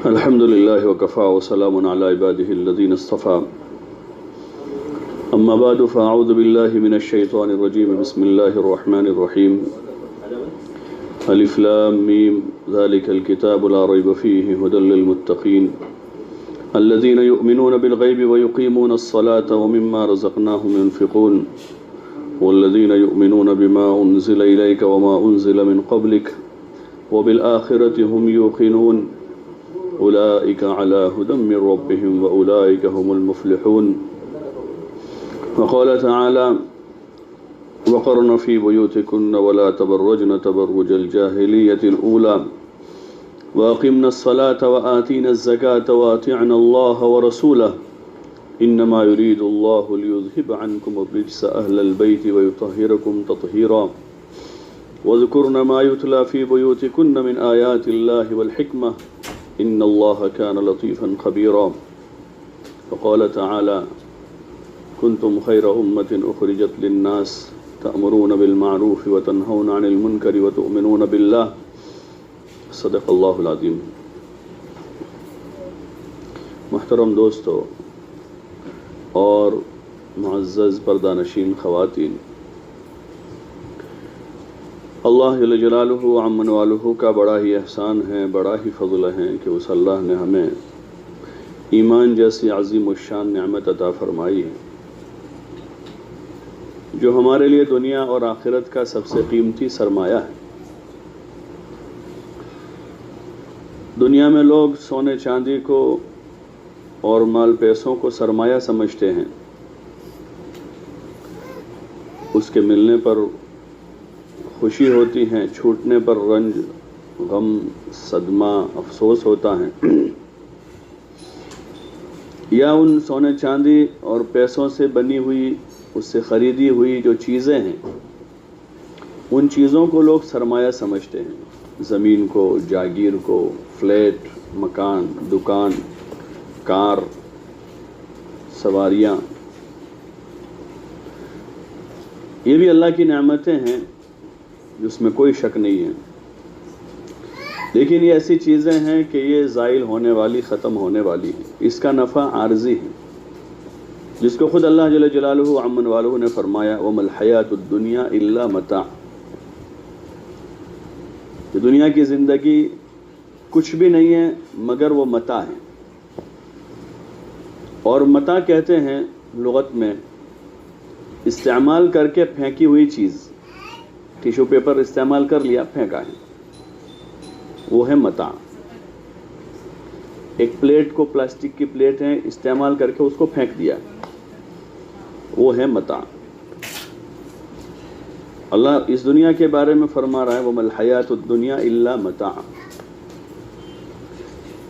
الحمد لله وكفى وسلام على عباده الذين اصطفى أما بعد فأعوذ بالله من الشيطان الرجيم بسم الله الرحمن الرحيم ألف لام ميم ذلك الكتاب لا ريب فيه هدى للمتقين الذين يؤمنون بالغيب ويقيمون الصلاة ومما رزقناهم ينفقون والذين يؤمنون بما أنزل إليك وما أنزل من قبلك وبالآخرة هم يوقنون أولئك على هدى من ربهم وأولئك هم المفلحون وقال تعالى وقرن في بيوتكن ولا تبرجن تبرج الجاهلية الأولى وأقمنا الصلاة وآتينا الزكاة وأطعنا الله ورسوله إنما يريد الله ليذهب عنكم الرجس أهل البيت ويطهركم تطهيرا واذكرن ما يتلى في بيوتكن من آيات الله والحكمة إن الله كان لطيفا خبيرا وقال تعالى كنتم خير أمة أخرجت للناس تأمرون بالمعروف وتنهون عن المنكر وتؤمنون بالله صدق اللہ العظیم. محترم دوستو اور معزز پردہ نشین خواتین، اللہ جل جلالہ عمن والہ کا بڑا ہی احسان ہے، بڑا ہی فضل ہے کہ اس اللہ نے ہمیں ایمان جیسی عظیم الشان نعمت عطا فرمائی ہے جو ہمارے لیے دنیا اور آخرت کا سب سے قیمتی سرمایہ ہے. دنیا میں لوگ سونے چاندی کو اور مال پیسوں کو سرمایہ سمجھتے ہیں، اس کے ملنے پر خوشی ہوتی ہے، چھوٹنے پر رنج، غم، صدمہ، افسوس ہوتا ہے. یا ان سونے چاندی اور پیسوں سے بنی ہوئی، اس سے خریدی ہوئی جو چیزیں ہیں، ان چیزوں کو لوگ سرمایہ سمجھتے ہیں. زمین کو، جاگیر کو، فلیٹ، مکان، دکان، کار، سواریاں، یہ بھی اللہ کی نعمتیں ہیں جس میں کوئی شک نہیں ہے، لیکن یہ ایسی چیزیں ہیں کہ یہ زائل ہونے والی، ختم ہونے والی ہیں. اس کا نفع عارضی ہے، جس کو خود اللہ جل جلالہ عمن والہ نے فرمایا وَمَا الْحَيَاةُ الدُّنْيَا إِلَّا مَتَاعٌ. کہ دنیا کی زندگی کچھ بھی نہیں ہے مگر وہ متاع ہے. اور متاع کہتے ہیں لغت میں استعمال کر کے پھینکی ہوئی چیز. ٹیشو پیپر استعمال کر لیا، پھینکا ہے، وہ ہے متاع. ایک پلیٹ کو، پلاسٹک کی پلیٹ ہے، استعمال کر کے اس کو پھینک دیا، وہ ہے متاع. اللہ اس دنیا کے بارے میں فرما رہا ہے وَمَا الْحَيَاةُ الدُّنْيَا إِلَّا مَتَاعٌ.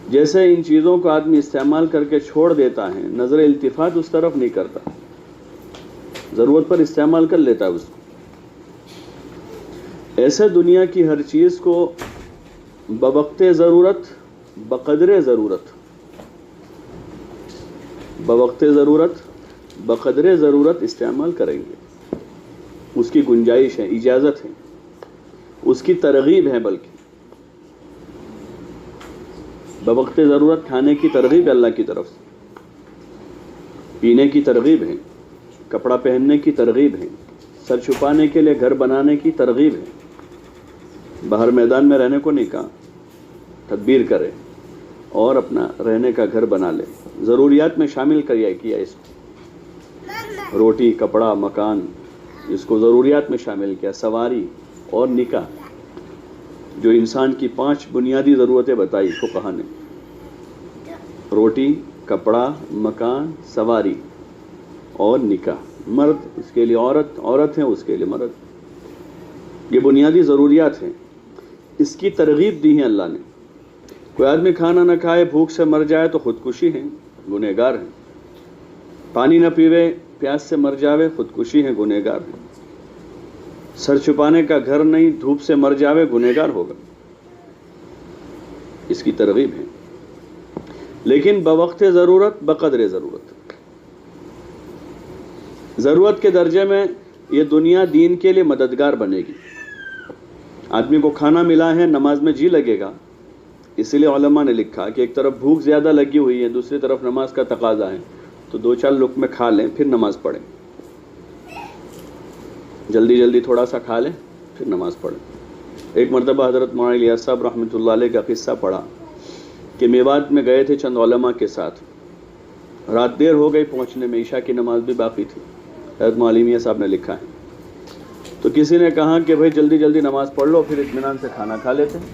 جیسے ان چیزوں کو آدمی استعمال کر کے چھوڑ دیتا ہے، نظر التفات اس طرف نہیں کرتا، ضرورت پر استعمال کر لیتا ہے اس کو، ایسے دنیا کی ہر چیز کو بوقت ضرورت، بقدر ضرورت، بوقت ضرورت، بقدر ضرورت استعمال کریں گے. اس کی گنجائش ہے، اجازت ہے، اس کی ترغیب ہے. بلکہ بوقت ضرورت کھانے کی ترغیب ہے اللہ کی طرف سے، پینے کی ترغیب ہے، کپڑا پہننے کی ترغیب ہے، سر چھپانے کے لیے گھر بنانے کی ترغیب ہے. باہر میدان میں رہنے کو نہیں کہا، تدبیر کرے اور اپنا رہنے کا گھر بنا لے. ضروریات میں شامل کیا اس کو، روٹی، کپڑا، مکان، اس کو ضروریات میں شامل کیا. سواری اور نکاح، جو انسان کی 5 بنیادی ضرورتیں بتائی فقہا نے، روٹی، کپڑا، مکان، سواری اور نکاح. مرد اس کے لیے عورت، عورت ہے اس کے لیے مرد. یہ بنیادی ضروریات ہیں، اس کی ترغیب دی ہے اللہ نے. کوئی آدمی کھانا نہ کھائے، بھوک سے مر جائے تو خودکشی ہے، گنہگار ہے. پانی نہ پیوے، پیاس سے مر جاوے، خودکشی ہے، گنہگار ہے. سر چھپانے کا گھر نہیں، دھوپ سے مر جاوے، گنہگار ہوگا. اس کی ترغیب ہے، لیکن بوقت ضرورت، بقدر ضرورت. ضرورت کے درجے میں یہ دنیا دین کے لیے مددگار بنے گی. آدمی کو کھانا ملا ہے، نماز میں جی لگے گا، اسی لیے علماء نے لکھا کہ ایک طرف بھوک زیادہ لگی ہوئی ہے، دوسری طرف نماز کا تقاضا ہے، تو 2-4 لقمے کھا لیں پھر نماز پڑھیں، جلدی جلدی تھوڑا سا کھا لیں پھر نماز پڑھیں۔ ایک مرتبہ حضرت مولانا الیاس صاحب رحمۃ اللہ علیہ کا قصہ پڑھا کہ میوات میں گئے تھے چند علماء کے ساتھ، رات دیر ہو گئی پہنچنے میں، عشاء کی نماز بھی باقی تھی، حضرت مولانا میاں صاحب نے لکھا ہے۔ تو کسی نے کہا کہ بھائی جلدی جلدی نماز پڑھ لو پھر اطمینان سے کھانا کھا لیتے ہیں۔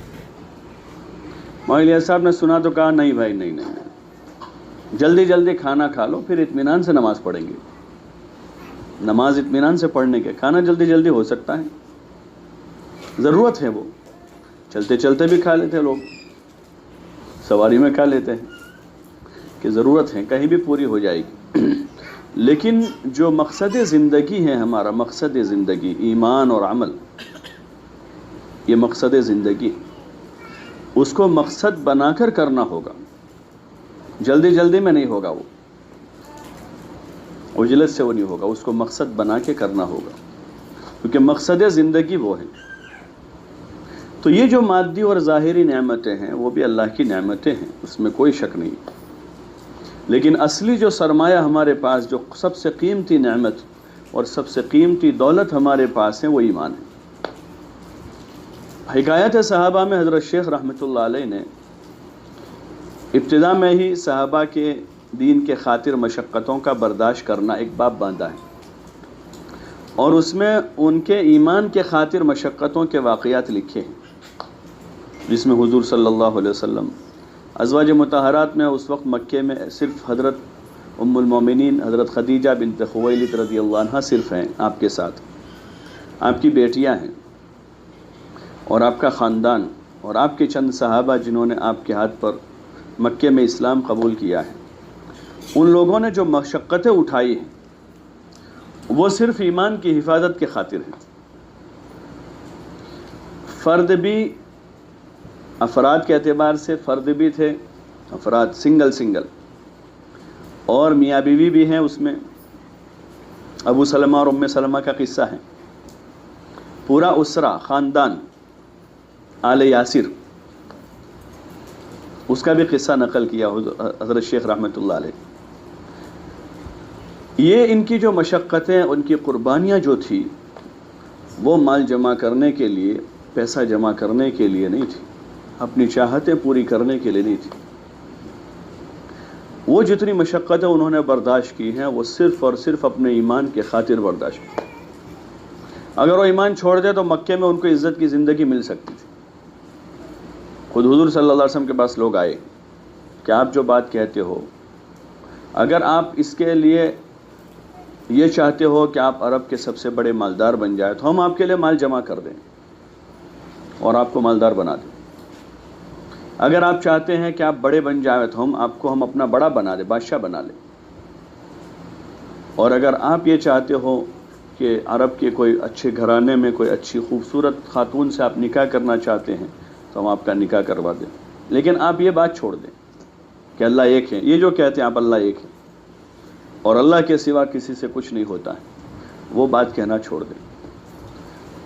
مولانا الیاس صاحب نے سنا تو کہا نہیں بھائی نہیں، جلدی جلدی کھانا کھا لو پھر اطمینان سے نماز پڑھیں گے، نماز اطمینان سے پڑھنے کے، کھانا جلدی جلدی ہو سکتا ہے، ضرورت ہے وہ، چلتے چلتے بھی کھا لیتے لوگ، سواری میں کھا لیتے ہیں کہ ضرورت ہے کہیں بھی پوری ہو جائے گی۔ لیکن جو مقصد زندگی ہے ہمارا، مقصد زندگی ایمان اور عمل، یہ مقصد زندگی، اس کو مقصد بنا کر کرنا ہوگا، جلدی جلدی میں نہیں ہوگا، وہ عجلت سے وہ نہیں ہوگا، اس کو مقصد بنا کے کرنا ہوگا، کیونکہ مقصد زندگی وہ ہے۔ تو یہ جو مادی اور ظاہری نعمتیں ہیں وہ بھی اللہ کی نعمتیں ہیں، اس میں کوئی شک نہیں، لیکن اصلی جو سرمایہ ہمارے پاس، جو سب سے قیمتی نعمت اور سب سے قیمتی دولت ہمارے پاس ہے، وہ ایمان ہے۔ حکایت صحابہ میں حضرت شیخ رحمۃ اللہ علیہ نے ابتدا میں ہی صحابہ کے دین کے خاطر مشقتوں کا برداشت کرنا ایک باب باندھا ہے، اور اس میں ان کے ایمان کے خاطر مشقتوں کے واقعات لکھے ہیں، جس میں حضور صلی اللہ علیہ وسلم ازواج مطہرات میں اس وقت مکے میں صرف حضرت ام المومنین حضرت خدیجہ بنت خویلد رضی اللہ عنہ صرف ہیں آپ کے ساتھ، آپ کی بیٹیاں ہیں اور آپ کا خاندان اور آپ کے چند صحابہ جنہوں نے آپ کے ہاتھ پر مکے میں اسلام قبول کیا ہے۔ ان لوگوں نے جو مشقتیں اٹھائی ہیں وہ صرف ایمان کی حفاظت کے خاطر ہیں۔ فرد بھی، افراد کے اعتبار سے فرد بھی تھے، افراد سنگل، اور میاں بیوی بھی ہیں، اس میں ابو سلمہ اور ام سلمہ کا قصہ ہے، پورا اسرہ، خاندان، آل یاسر، اس کا بھی قصہ نقل کیا حضرت شیخ رحمۃ اللہ علیہ۔ یہ ان کی جو مشقتیں، ان کی قربانیاں جو تھی، وہ مال جمع کرنے کے لیے، پیسہ جمع کرنے کے لیے نہیں تھی، اپنی چاہتیں پوری کرنے کے لیے نہیں تھی۔ وہ جتنی مشقتیں انہوں نے برداشت کی ہیں وہ صرف اور صرف اپنے ایمان کے خاطر برداشت کی۔ اگر وہ ایمان چھوڑ دے تو مکے میں ان کو عزت کی زندگی مل سکتی تھی۔ خود حضور صلی اللہ علیہ وسلم کے پاس لوگ آئے کہ آپ جو بات کہتے ہو، اگر آپ اس کے لیے یہ چاہتے ہو کہ آپ عرب کے سب سے بڑے مالدار بن جائے تو ہم آپ کے لیے مال جمع کر دیں اور آپ کو مالدار بنا دیں۔ اگر آپ چاہتے ہیں کہ آپ بڑے بن جائیں تو ہم اپنا بڑا بنا دیں، بادشاہ بنا لیں۔ اور اگر آپ یہ چاہتے ہو کہ عرب کے کوئی اچھے گھرانے میں کوئی اچھی خوبصورت خاتون سے آپ نکاح کرنا چاہتے ہیں تو ہم آپ کا نکاح کروا دیں، لیکن آپ یہ بات چھوڑ دیں کہ اللہ ایک ہے، یہ جو کہتے ہیں آپ اللہ ایک ہے اور اللہ کے سوا کسی سے کچھ نہیں ہوتا ہے، وہ بات کہنا چھوڑ دیں۔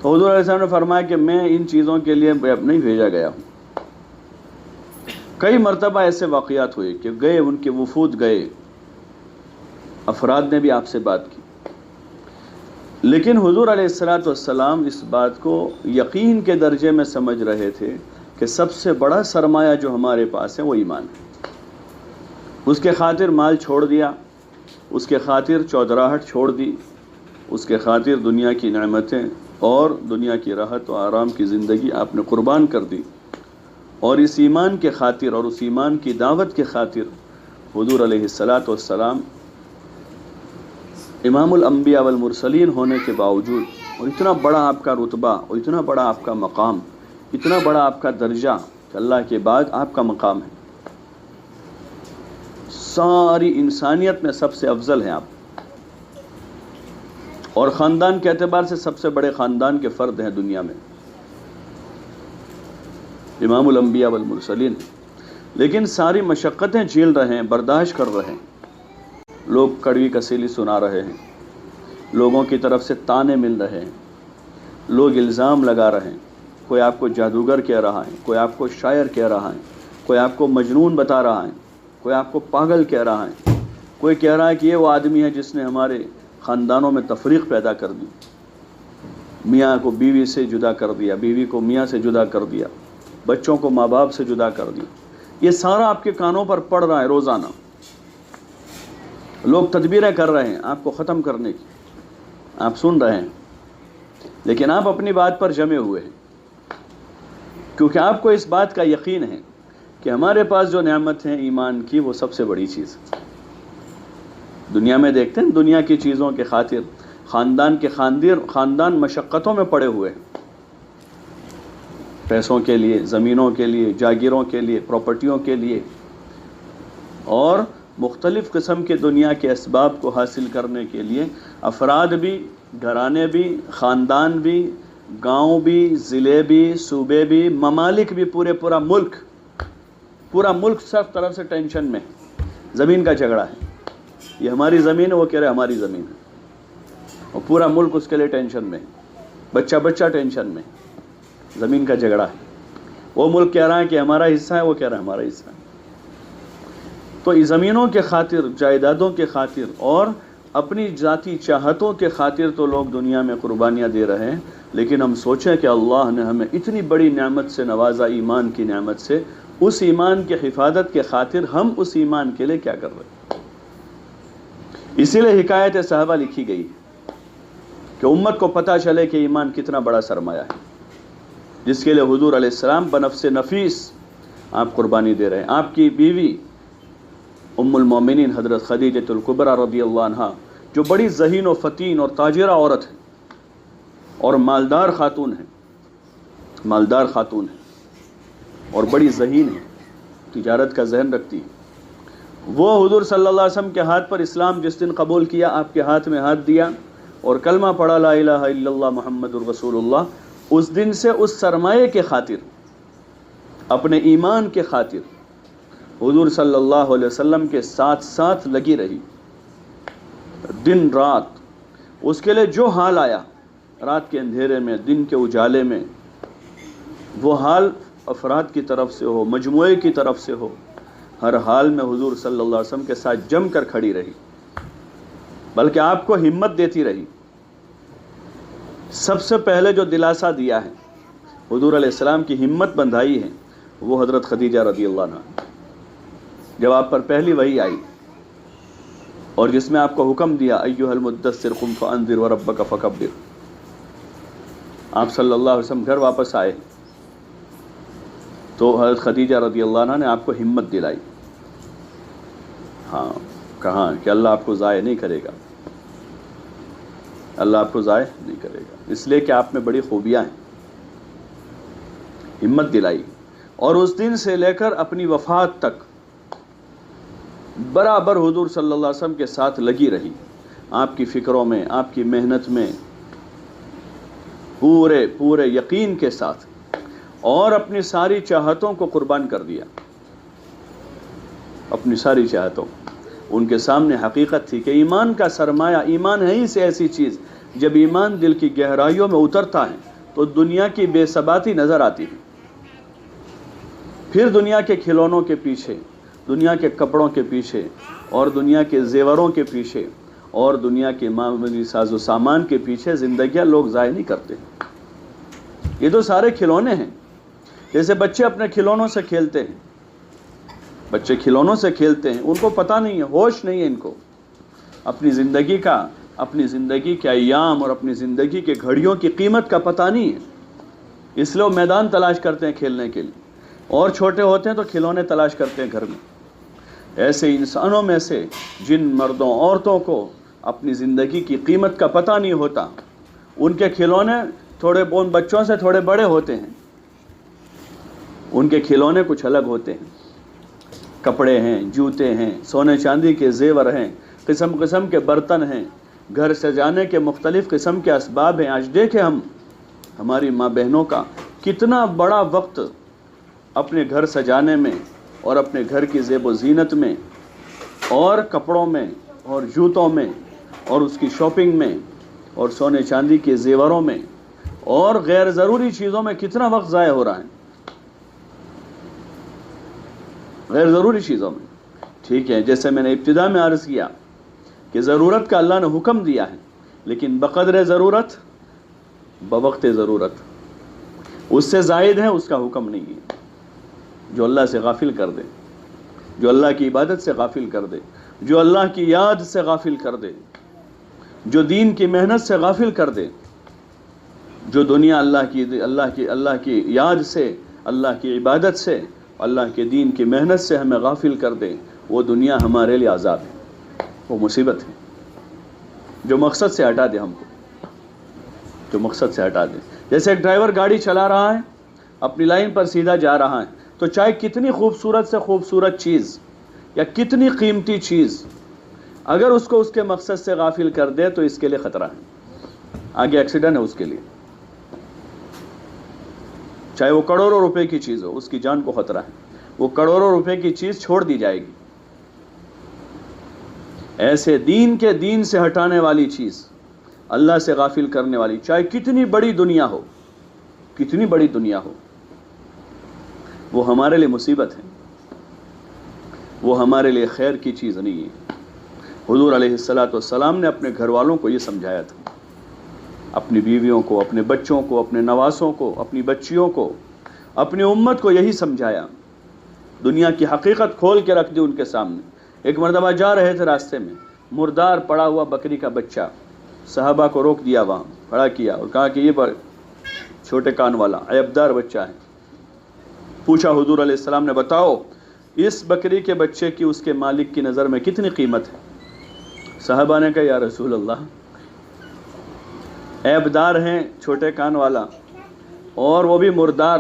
تو حضور علیہ السلام نے فرمایا کہ میں ان چیزوں کے لیے نہیں بھیجا گیا ہوں۔ کئی مرتبہ ایسے واقعات ہوئے کہ گئے، ان کے وفود گئے، افراد نے بھی آپ سے بات کی، لیکن حضور علیہ السلام اس بات کو یقین کے درجے میں سمجھ رہے تھے کہ سب سے بڑا سرمایہ جو ہمارے پاس ہے وہ ایمان ہے۔ اس کے خاطر مال چھوڑ دیا، اس کے خاطر چودراہٹ چھوڑ دی، اس کے خاطر دنیا کی نعمتیں اور دنیا کی راحت و آرام کی زندگی آپ نے قربان کر دی، اور اس ایمان کے خاطر اور اس ایمان کی دعوت کے خاطر حضور علیہ السلام امام الانبیاء والمرسلین ہونے کے باوجود، اور اتنا بڑا آپ کا رتبہ اور اتنا بڑا آپ کا مقام، اتنا بڑا آپ کا درجہ کہ اللہ کے بعد آپ کا مقام ہے، ساری انسانیت میں سب سے افضل ہیں آپ، اور خاندان کے اعتبار سے سب سے بڑے خاندان کے فرد ہیں دنیا میں، امام الانبیاء والمرسلین، لیکن ساری مشقتیں جھیل رہے ہیں، برداشت کر رہے ہیں، لوگ کڑوی کسیلی سنا رہے ہیں، لوگوں کی طرف سے تانے مل رہے ہیں، لوگ الزام لگا رہے ہیں، کوئی آپ کو جادوگر کہہ رہا ہے، کوئی آپ کو شاعر کہہ رہا ہے، کوئی آپ کو مجنون بتا رہا ہے، کوئی آپ کو پاگل کہہ رہا ہے، کوئی کہہ رہا ہے کہ یہ وہ آدمی ہے جس نے ہمارے خاندانوں میں تفریق پیدا کر دی، میاں کو بیوی سے جدا کر دیا، بیوی کو میاں سے جدا کر دیا، بچوں کو ماں باپ سے جدا کر دیا. یہ سارا آپ کے کانوں پر پڑ رہا ہے روزانہ. لوگ تدبیریں کر رہے ہیں آپ کو ختم کرنے کی، آپ سن رہے ہیں، لیکن آپ اپنی بات پر جمے ہوئے ہیں، کیونکہ آپ کو اس بات کا یقین ہے کہ ہمارے پاس جو نعمت ہے ایمان کی، وہ سب سے بڑی چیز ہے. دنیا میں دیکھتے ہیں، دنیا کی چیزوں کے خاطر خاندان مشقتوں میں پڑے ہوئے ہیں، پیسوں کے لیے، زمینوں کے لیے، جاگیروں کے لیے، پراپرٹیوں کے لیے، اور مختلف قسم کے دنیا کے اسباب کو حاصل کرنے کے لیے افراد بھی، گھرانے بھی، خاندان بھی، گاؤں بھی، ضلع بھی، صوبے بھی، ممالک بھی، پورا ملک سب طرف سے ٹینشن میں. زمین کا جھگڑا ہے، یہ ہماری زمین ہے، وہ کہہ رہے ہماری زمین ہے، اور پورا ملک اس کے لیے ٹینشن میں، بچہ ٹینشن میں. زمین کا جھگڑا ہے، وہ ملک کہہ رہا ہے کہ ہمارا حصہ ہے، وہ کہہ رہا ہے ہمارا حصہ ہے. تو زمینوں کے خاطر، جائیدادوں کے خاطر اور اپنی ذاتی چاہتوں کے خاطر تو لوگ دنیا میں قربانیاں دے رہے ہیں. لیکن ہم سوچیں کہ اللہ نے ہمیں اتنی بڑی نعمت سے نوازا، ایمان کی نعمت سے، اس ایمان کی حفاظت کے خاطر ہم اس ایمان کے لیے کیا کر رہے ہیں. اسی لیے حکایت صحابہ لکھی گئی کہ امت کو پتہ چلے کہ ایمان کتنا بڑا سرمایہ ہے، جس کے لیے حضور علیہ السلام بنفس نفیس آپ قربانی دے رہے ہیں. آپ کی بیوی ام المومنین حضرت خدیجہ الکبریٰ رضی اللہ عنہا، جو بڑی ذہین و فتین اور تاجرہ عورت ہے اور مالدار خاتون ہے اور بڑی ذہین ہے، تجارت کا ذہن رکھتی ہے، وہ حضور صلی اللہ علیہ وسلم کے ہاتھ پر اسلام جس دن قبول کیا، آپ کے ہاتھ میں ہاتھ دیا اور کلمہ پڑھا لا الہ الا اللہ محمد الرسول اللہ، اس دن سے اس سرمایے کے خاطر، اپنے ایمان کے خاطر حضور صلی اللہ علیہ وسلم کے ساتھ لگی رہی، دن رات. اس کے لیے جو حال آیا، رات کے اندھیرے میں، دن کے اجالے میں، وہ حال افراد کی طرف سے ہو، مجموعے کی طرف سے ہو، ہر حال میں حضور صلی اللہ علیہ وسلم کے ساتھ جم کر کھڑی رہی، بلکہ آپ کو ہمت دیتی رہی. سب سے پہلے جو دلاسا دیا ہے، حضور علیہ السلام کی ہمت بندھائی ہے، وہ حضرت خدیجہ رضی اللہ عنہا. جب آپ پر پہلی وحی آئی اور جس میں آپ کو حکم دیا ایھا المدثر قم فانذر وربک فکبر، آپ صلی اللہ علیہ وسلم گھر واپس آئے تو حضرت خدیجہ رضی اللہ عنہ نے آپ کو ہمت دلائی. ہاں، کہاں کہ اللہ آپ کو ضائع نہیں کرے گا، اللہ آپ کو ضائع نہیں کرے گا، اس لیے کہ آپ میں بڑی خوبیاں ہیں. ہمت دلائی، اور اس دن سے لے کر اپنی وفات تک برابر حضور صلی اللہ علیہ وسلم کے ساتھ لگی رہی، آپ کی فکروں میں، آپ کی محنت میں، پورے یقین کے ساتھ، اور اپنی ساری چاہتوں کو قربان کر دیا. اپنی ساری چاہتوں، ان کے سامنے حقیقت تھی کہ ایمان کا سرمایہ، ایمان ہے ہی سے ایسی چیز، جب ایمان دل کی گہرائیوں میں اترتا ہے تو دنیا کی بے ثباتی نظر آتی ہے. پھر دنیا کے کھلونوں کے پیچھے، دنیا کے کپڑوں کے پیچھے، اور دنیا کے زیوروں کے پیچھے، اور دنیا کے معمولی ساز و سامان کے پیچھے زندگیاں لوگ ضائع نہیں کرتے. یہ تو سارے کھلونے ہیں. جیسے بچے اپنے کھلونوں سے کھیلتے ہیں، بچے کھلونوں سے کھیلتے ہیں، ان کو پتہ نہیں ہے، ہوش نہیں ہے ان کو اپنی زندگی کے ایام اور اپنی زندگی کے گھڑیوں کی قیمت کا پتہ نہیں ہے. اس لیے وہ میدان تلاش کرتے ہیں کھیلنے کے لیے، اور چھوٹے ہوتے ہیں تو کھلونے تلاش کرتے ہیں گھر میں. ایسے انسانوں میں سے جن مردوں عورتوں کو اپنی زندگی کی قیمت کا پتہ نہیں ہوتا، ان کے کھلونے ان بچوں سے تھوڑے بڑے ہوتے ہیں، ان کے کھلونے کچھ الگ ہوتے ہیں. کپڑے ہیں، جوتے ہیں، سونے چاندی کے زیور ہیں، قسم قسم کے برتن ہیں، گھر سجانے کے مختلف قسم کے اسباب ہیں. آج دیکھیں ہماری ماں بہنوں کا کتنا بڑا وقت اپنے گھر سجانے میں، اور اپنے گھر کی زیب و زینت میں، اور کپڑوں میں، اور جوتوں میں، اور اس کی شاپنگ میں، اور سونے چاندی کے زیوروں میں، اور غیر ضروری چیزوں میں کتنا وقت ضائع ہو رہا ہے. غیر ضروری چیزوں میں. ٹھیک ہے، جیسے میں نے ابتدا میں عرض کیا کہ ضرورت کا اللہ نے حکم دیا ہے، لیکن بقدر ضرورت، بوقت ضرورت. اس سے زائد ہے اس کا حکم نہیں ہے. جو اللہ سے غافل کر دے، جو اللہ کی عبادت سے غافل کر دے، جو اللہ کی یاد سے غافل کر دے، جو دین کی محنت سے غافل کر دے، جو دنیا اللہ کی یاد سے، اللہ کی عبادت سے، اللہ کے دین کی محنت سے ہمیں غافل کر دے، وہ دنیا ہمارے لیے عذاب ہے، وہ مصیبت ہے. جو مقصد سے ہٹا دے ہم کو، جو مقصد سے ہٹا دے. جیسے ایک ڈرائیور گاڑی چلا رہا ہے، اپنی لائن پر سیدھا جا رہا ہے، تو چاہے کتنی خوبصورت سے خوبصورت چیز یا کتنی قیمتی چیز، اگر اس کو اس کے مقصد سے غافل کر دے تو اس کے لیے خطرہ ہے، آگے ایکسیڈنٹ ہے اس کے لیے. چاہے وہ کروڑوں روپے کی چیز ہو، اس کی جان کو خطرہ ہے. وہ کروڑوں روپے کی چیز چھوڑ دی جائے گی. ایسے دین کے دین سے ہٹانے والی چیز، اللہ سے غافل کرنے والی، چاہے کتنی بڑی دنیا ہو، کتنی بڑی دنیا ہو، وہ ہمارے لیے مصیبت ہے، وہ ہمارے لیے خیر کی چیز نہیں ہے. حضور علیہ السلام نے اپنے گھر والوں کو یہ سمجھایا تھا، اپنی بیویوں کو، اپنے بچوں کو، اپنے نواسوں کو، اپنی بچیوں کو، اپنی امت کو یہی سمجھایا. دنیا کی حقیقت کھول کے رکھ دی ان کے سامنے. ایک مرتبہ جا رہے تھے، راستے میں مردار پڑا ہوا بکری کا بچہ، صحابہ کو روک دیا، وہاں کھڑا کیا اور کہا کہ یہ چھوٹے کان والا عیبدار بچہ ہے. پوچھا حضور علیہ السلام نے، بتاؤ اس بکری کے بچے کی اس کے مالک کی نظر میں کتنی قیمت ہے؟ صحابہ نے کہا یا رسول اللہ، عیبدار ہیں، چھوٹے کان والا، اور وہ بھی مردار،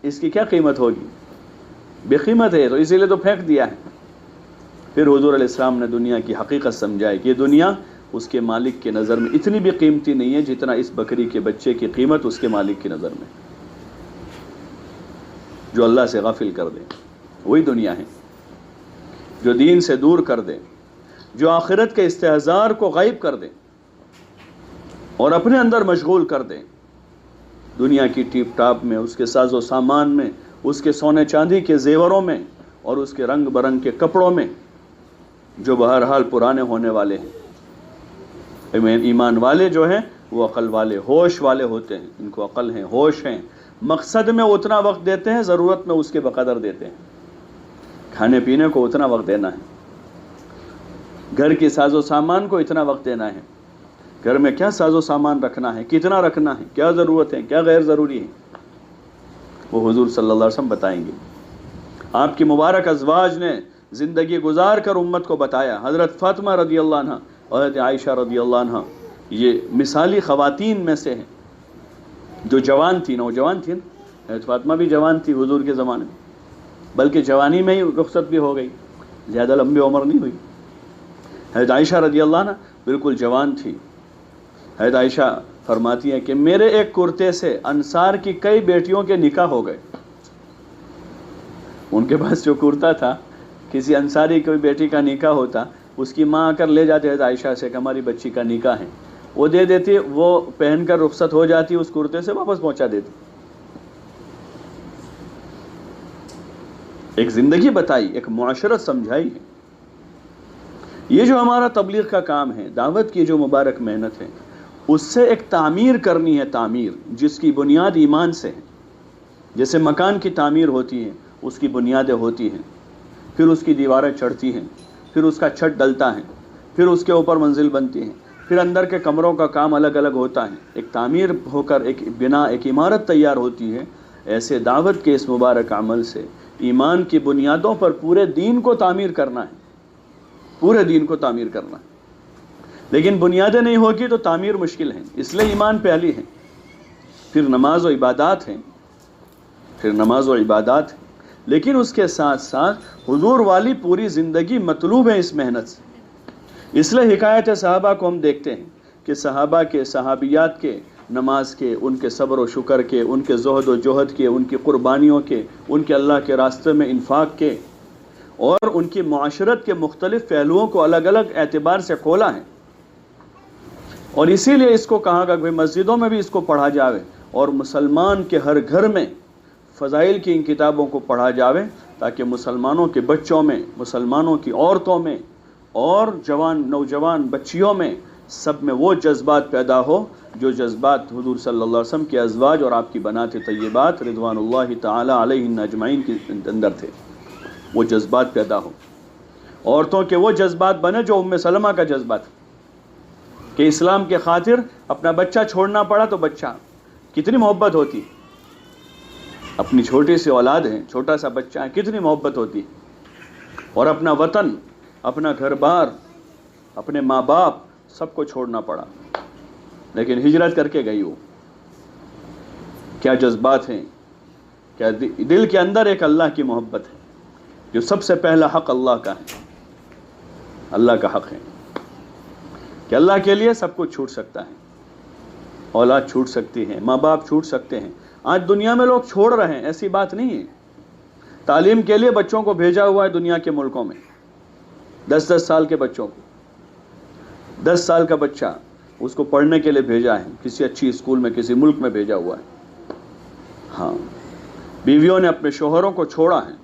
اس کی کیا قیمت ہوگی؟ بے قیمت ہے، تو اسی لیے تو پھینک دیا ہے. پھر حضور علیہ السلام نے دنیا کی حقیقت سمجھائی کہ یہ دنیا اس کے مالک کی نظر میں اتنی بھی قیمتی نہیں ہے جتنا اس بکری کے بچے کی قیمت اس کے مالک کی نظر میں. جو اللہ سے غافل کر دے وہی دنیا ہے. جو دین سے دور کر دے، جو آخرت کے استحضار کو غائب کر دے اور اپنے اندر مشغول کر دے، دنیا کی ٹیپ ٹاپ میں، اس کے ساز و سامان میں، اس کے سونے چاندی کے زیوروں میں اور اس کے رنگ برنگ کے کپڑوں میں، جو بہرحال پرانے ہونے والے ہیں. ایمان والے جو ہیں وہ عقل والے، ہوش والے ہوتے ہیں، ان کو عقل ہیں، ہوش ہیں. مقصد میں اتنا وقت دیتے ہیں، ضرورت میں اس کے بقدر دیتے ہیں. کھانے پینے کو اتنا وقت دینا ہے، گھر کی ساز و سامان کو اتنا وقت دینا ہے، گھر میں کیا ساز و سامان رکھنا ہے، کتنا رکھنا ہے، کیا ضرورت ہے، کیا غیر ضروری ہے، وہ حضور صلی اللہ علیہ وسلم بتائیں گے. آپ کی مبارک ازواج نے زندگی گزار کر امت کو بتایا. حضرت فاطمہ رضی اللہ عنہ اور حضرت عائشہ رضی اللہ عنہ یہ مثالی خواتین میں سے ہیں جو جوان تھی، نوجوان تھی. حضرت فاطمہ بھی جوان تھی حضور کے زمانے میں، بلکہ جوانی میں ہی رخصت بھی ہو گئی، زیادہ لمبی عمر نہیں ہوئی. حضرت عائشہ رضی اللہ عنہ بالکل جوان تھی. حضرت عائشہ فرماتی ہیں کہ میرے ایک کرتے سے انصار کی کئی بیٹیوں کے نکاح ہو گئے. ان کے پاس جو کرتا تھا، کسی انصاری کوئی بیٹی کا نکاح ہوتا، اس کی ماں آ کر لے جاتے حضرت عائشہ سے کہ ہماری بچی کا نکاح ہے، وہ دے دیتی، وہ پہن کر رخصت ہو جاتی، اس کرتے سے واپس پہنچا دیتی. ایک زندگی بتائی، ایک معاشرت سمجھائی ہے. یہ جو ہمارا تبلیغ کا کام ہے، دعوت کی جو مبارک محنت ہے، اس سے ایک تعمیر کرنی ہے، تعمیر جس کی بنیاد ایمان سے ہے. جیسے مکان کی تعمیر ہوتی ہے، اس کی بنیادیں ہوتی ہیں، پھر اس کی دیواریں چڑھتی ہیں، پھر اس کا چھت ڈلتا ہے، پھر اس کے اوپر منزل بنتی ہیں، پھر اندر کے کمروں کا کام الگ الگ ہوتا ہے. ایک تعمیر ہو کر ایک بنا، ایک عمارت تیار ہوتی ہے. ایسے دعوت کے اس مبارک عمل سے ایمان کی بنیادوں پر پورے دین کو تعمیر کرنا ہے، پورے دین کو تعمیر کرنا ہے. لیکن بنیادیں نہیں ہوگی تو تعمیر مشکل ہے. اس لیے ایمان پہلی ہے، پھر نماز و عبادات ہیں، پھر نماز و عبادات ہیں. لیکن اس کے ساتھ ساتھ حضور والی پوری زندگی مطلوب ہے اس محنت سے. اس لیے حکایت صحابہ کو ہم دیکھتے ہیں کہ صحابہ کے، صحابیات کے، نماز کے، ان کے صبر و شکر کے، ان کے زہد و جہد کے، ان کی قربانیوں کے، ان کے اللہ کے راستے میں انفاق کے، اور ان کی معاشرت کے مختلف پہلوؤں کو الگ الگ اعتبار سے کھولا ہے. اور اسی لیے اس کو کہا گیا کہ مسجدوں میں بھی اس کو پڑھا جاوے اور مسلمان کے ہر گھر میں فضائل کی ان کتابوں کو پڑھا جاوے، تاکہ مسلمانوں کے بچوں میں، مسلمانوں کی عورتوں میں اور نوجوان بچیوں میں سب میں وہ جذبات پیدا ہو جو جذبات حضور صلی اللہ علیہ وسلم کے ازواج اور آپ کی بنات طیبات رضوان اللہ تعالی علیہن اجمعین کے اندر تھے، وہ جذبات پیدا ہو۔ عورتوں کے وہ جذبات بنے جو ام سلمہ کا جذبہ تھا کہ اسلام کے خاطر اپنا بچہ چھوڑنا پڑا تو بچہ کتنی محبت ہوتی، اپنی چھوٹی سی اولاد ہے، چھوٹا سا بچہ ہے، کتنی محبت ہوتی، اور اپنا وطن، اپنا گھر بار، اپنے ماں باپ سب کو چھوڑنا پڑا، لیکن ہجرت کر کے گئی وہ۔ کیا جذبات ہیں، کیا دل کے اندر ایک اللہ کی محبت ہے، جو سب سے پہلا حق اللہ کا ہے، اللہ کا حق ہے کہ اللہ کے لیے سب کچھ چھوٹ سکتا ہے، اولاد چھوٹ سکتی ہے، ماں باپ چھوٹ سکتے ہیں۔ آج دنیا میں لوگ چھوڑ رہے ہیں، ایسی بات نہیں ہے۔ تعلیم کے لیے بچوں کو بھیجا ہوا ہے دنیا کے ملکوں میں، 10 سال کے بچوں کو، 10 سال کا بچہ اس کو پڑھنے کے لیے بھیجا ہے، کسی اچھی اسکول میں کسی ملک میں بھیجا ہوا ہے۔ ہاں، بیویوں نے اپنے شوہروں کو چھوڑا ہے۔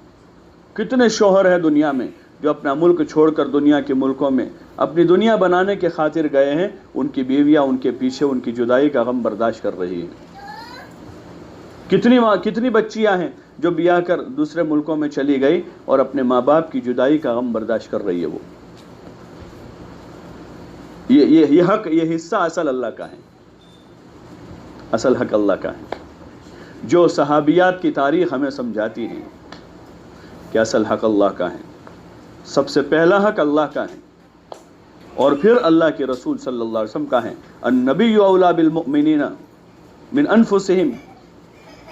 کتنے شوہر ہیں دنیا میں جو اپنا ملک چھوڑ کر دنیا کے ملکوں میں اپنی دنیا بنانے کے خاطر گئے ہیں، ان کی بیویاں ان کے پیچھے ان کی جدائی کا غم برداشت کر رہی ہیں۔ کتنی بچیاں ہیں جو بیاہ کر دوسرے ملکوں میں چلی گئی اور اپنے ماں باپ کی جدائی کا غم برداشت کر رہی ہے وہ۔ یہ حق، یہ حصہ اصل اللہ کا ہے، اصل حق اللہ کا ہے، جو صحابیات کی تاریخ ہمیں سمجھاتی ہے کہ اصل حق اللہ کا ہے، سب سے پہلا حق اللہ کا ہے، اور پھر اللہ کے رسول صلی اللہ علیہ وسلم کا ہے۔ النبی اولی بالمؤمنین من انفسہم،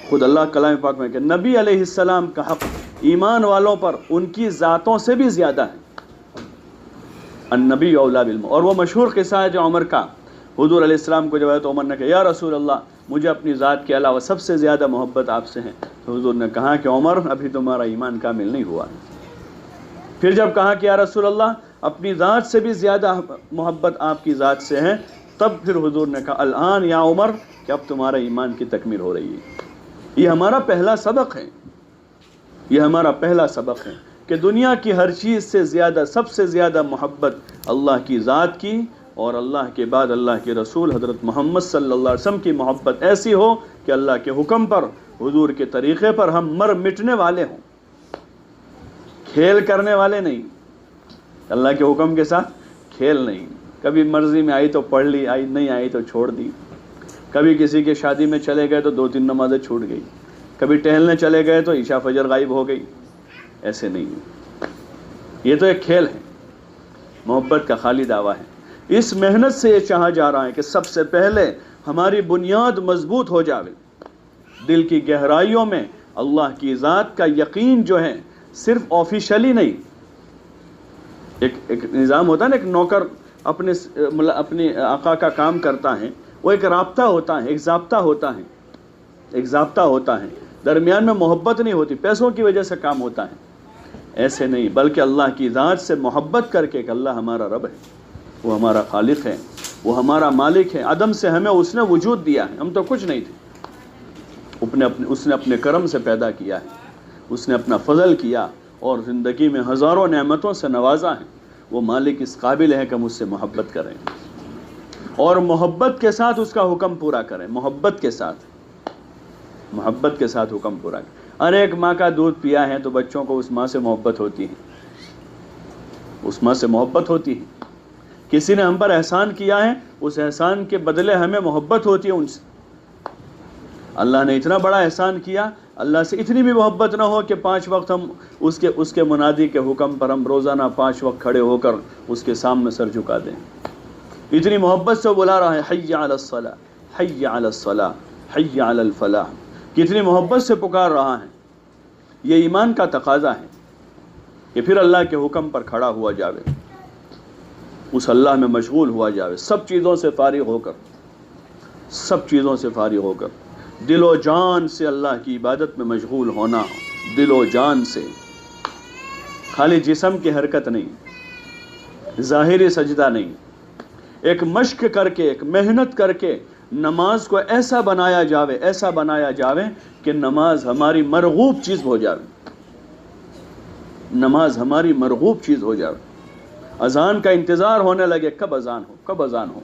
خود اللہ کلام پاک میں کہ نبی علیہ السلام کا حق ایمان والوں پر ان کی ذاتوں سے بھی زیادہ ہے۔ النبی اولی بالمؤمنین، اور وہ مشہور قصہ ہے جو عمر کا، حضور علیہ السلام کو جب حضرت عمر نے کہا یا رسول اللہ مجھے اپنی ذات کے علاوہ سب سے زیادہ محبت آپ سے ہے، تو حضور نے کہا کہ عمر ابھی تمہارا ایمان کامل نہیں ہوا۔ پھر جب کہا کہ یا رسول اللہ اپنی ذات سے بھی زیادہ محبت آپ کی ذات سے ہے، تب پھر حضور نے کہا الآن یا عمر کہ اب تمہارا ایمان کی تکمیل ہو رہی ہے۔ یہ ہمارا پہلا سبق ہے، یہ ہمارا پہلا سبق ہے کہ دنیا کی ہر چیز سے زیادہ، سب سے زیادہ محبت اللہ کی ذات کی، اور اللہ کے بعد اللہ کے رسول حضرت محمد صلی اللہ علیہ وسلم کی محبت ایسی ہو کہ اللہ کے حکم پر، حضور کے طریقے پر ہم مر مٹنے والے ہوں، کھیل کرنے والے نہیں، اللہ کے حکم کے ساتھ کھیل نہیں۔ کبھی مرضی میں آئی تو پڑھ لی، آئی نہیں آئی تو چھوڑ دی، کبھی کسی کے شادی میں چلے گئے تو 2-3 نمازیں چھوٹ گئی، کبھی ٹہلنے چلے گئے تو عشاء فجر غائب ہو گئی، ایسے نہیں۔ یہ تو ایک کھیل ہے، محبت کا خالی دعویٰ ہے۔ اس محنت سے یہ چاہا جا رہا ہے کہ سب سے پہلے ہماری بنیاد مضبوط ہو جاوے، دل کی گہرائیوں میں اللہ کی ذات کا یقین جو ہے، صرف آفیشلی نہیں۔ ایک نظام ہوتا ہے نا، ایک نوکر اپنے آقا کا کام کرتا ہے، وہ ایک رابطہ ہوتا ہے، ایک ضابطہ ہوتا ہے، ایک ضابطہ ہوتا ہے، درمیان میں محبت نہیں ہوتی، پیسوں کی وجہ سے کام ہوتا ہے، ایسے نہیں، بلکہ اللہ کی ذات سے محبت کر کے کہ اللہ ہمارا رب ہے، وہ ہمارا خالق ہے، وہ ہمارا مالک ہے، عدم سے ہمیں اس نے وجود دیا ہے، ہم تو کچھ نہیں تھے، اس نے اپنے کرم سے پیدا کیا ہے، اس نے اپنا فضل کیا اور زندگی میں ہزاروں نعمتوں سے نوازا ہے۔ وہ مالک اس قابل ہے کہ ہم اس سے محبت کریں اور محبت کے ساتھ اس کا حکم پورا کریں، محبت کے ساتھ حکم پورا کریں۔ ارے ایک ماں کا دودھ پیا ہے تو بچوں کو اس ماں سے محبت ہوتی ہے، اس ماں سے محبت ہوتی ہے۔ کسی نے ہم پر احسان کیا ہے، اس احسان کے بدلے ہمیں محبت ہوتی ہے ان سے۔ اللہ نے اتنا بڑا احسان کیا، اللہ سے اتنی بھی محبت نہ ہو کہ 5 وقت ہم اس کے منادی کے حکم پر ہم روزانہ 5 وقت کھڑے ہو کر اس کے سامنے سر جھکا دیں۔ اتنی محبت سے بلا رہا ہے حی علی الصلاۃ، حی علی الصلاۃ، حی علی الفلاح، کتنی محبت سے پکار رہا ہے۔ یہ ایمان کا تقاضا ہے کہ پھر اللہ کے حکم پر کھڑا ہوا جاوے، اس اللہ میں مشغول ہوا جاوے، سب چیزوں سے فارغ ہو کر، سب چیزوں سے فارغ ہو کر دل و جان سے اللہ کی عبادت میں مشغول ہونا، دل و جان سے، خالی جسم کی حرکت نہیں، ظاہری سجدہ نہیں، ایک مشق کر کے، ایک محنت کر کے نماز کو ایسا بنایا جاوے، ایسا بنایا جاوے کہ نماز ہماری مرغوب چیز ہو جاوے، نماز ہماری مرغوب چیز ہو جائے، اذان کا انتظار ہونے لگے، کب اذان ہو کب اذان ہو،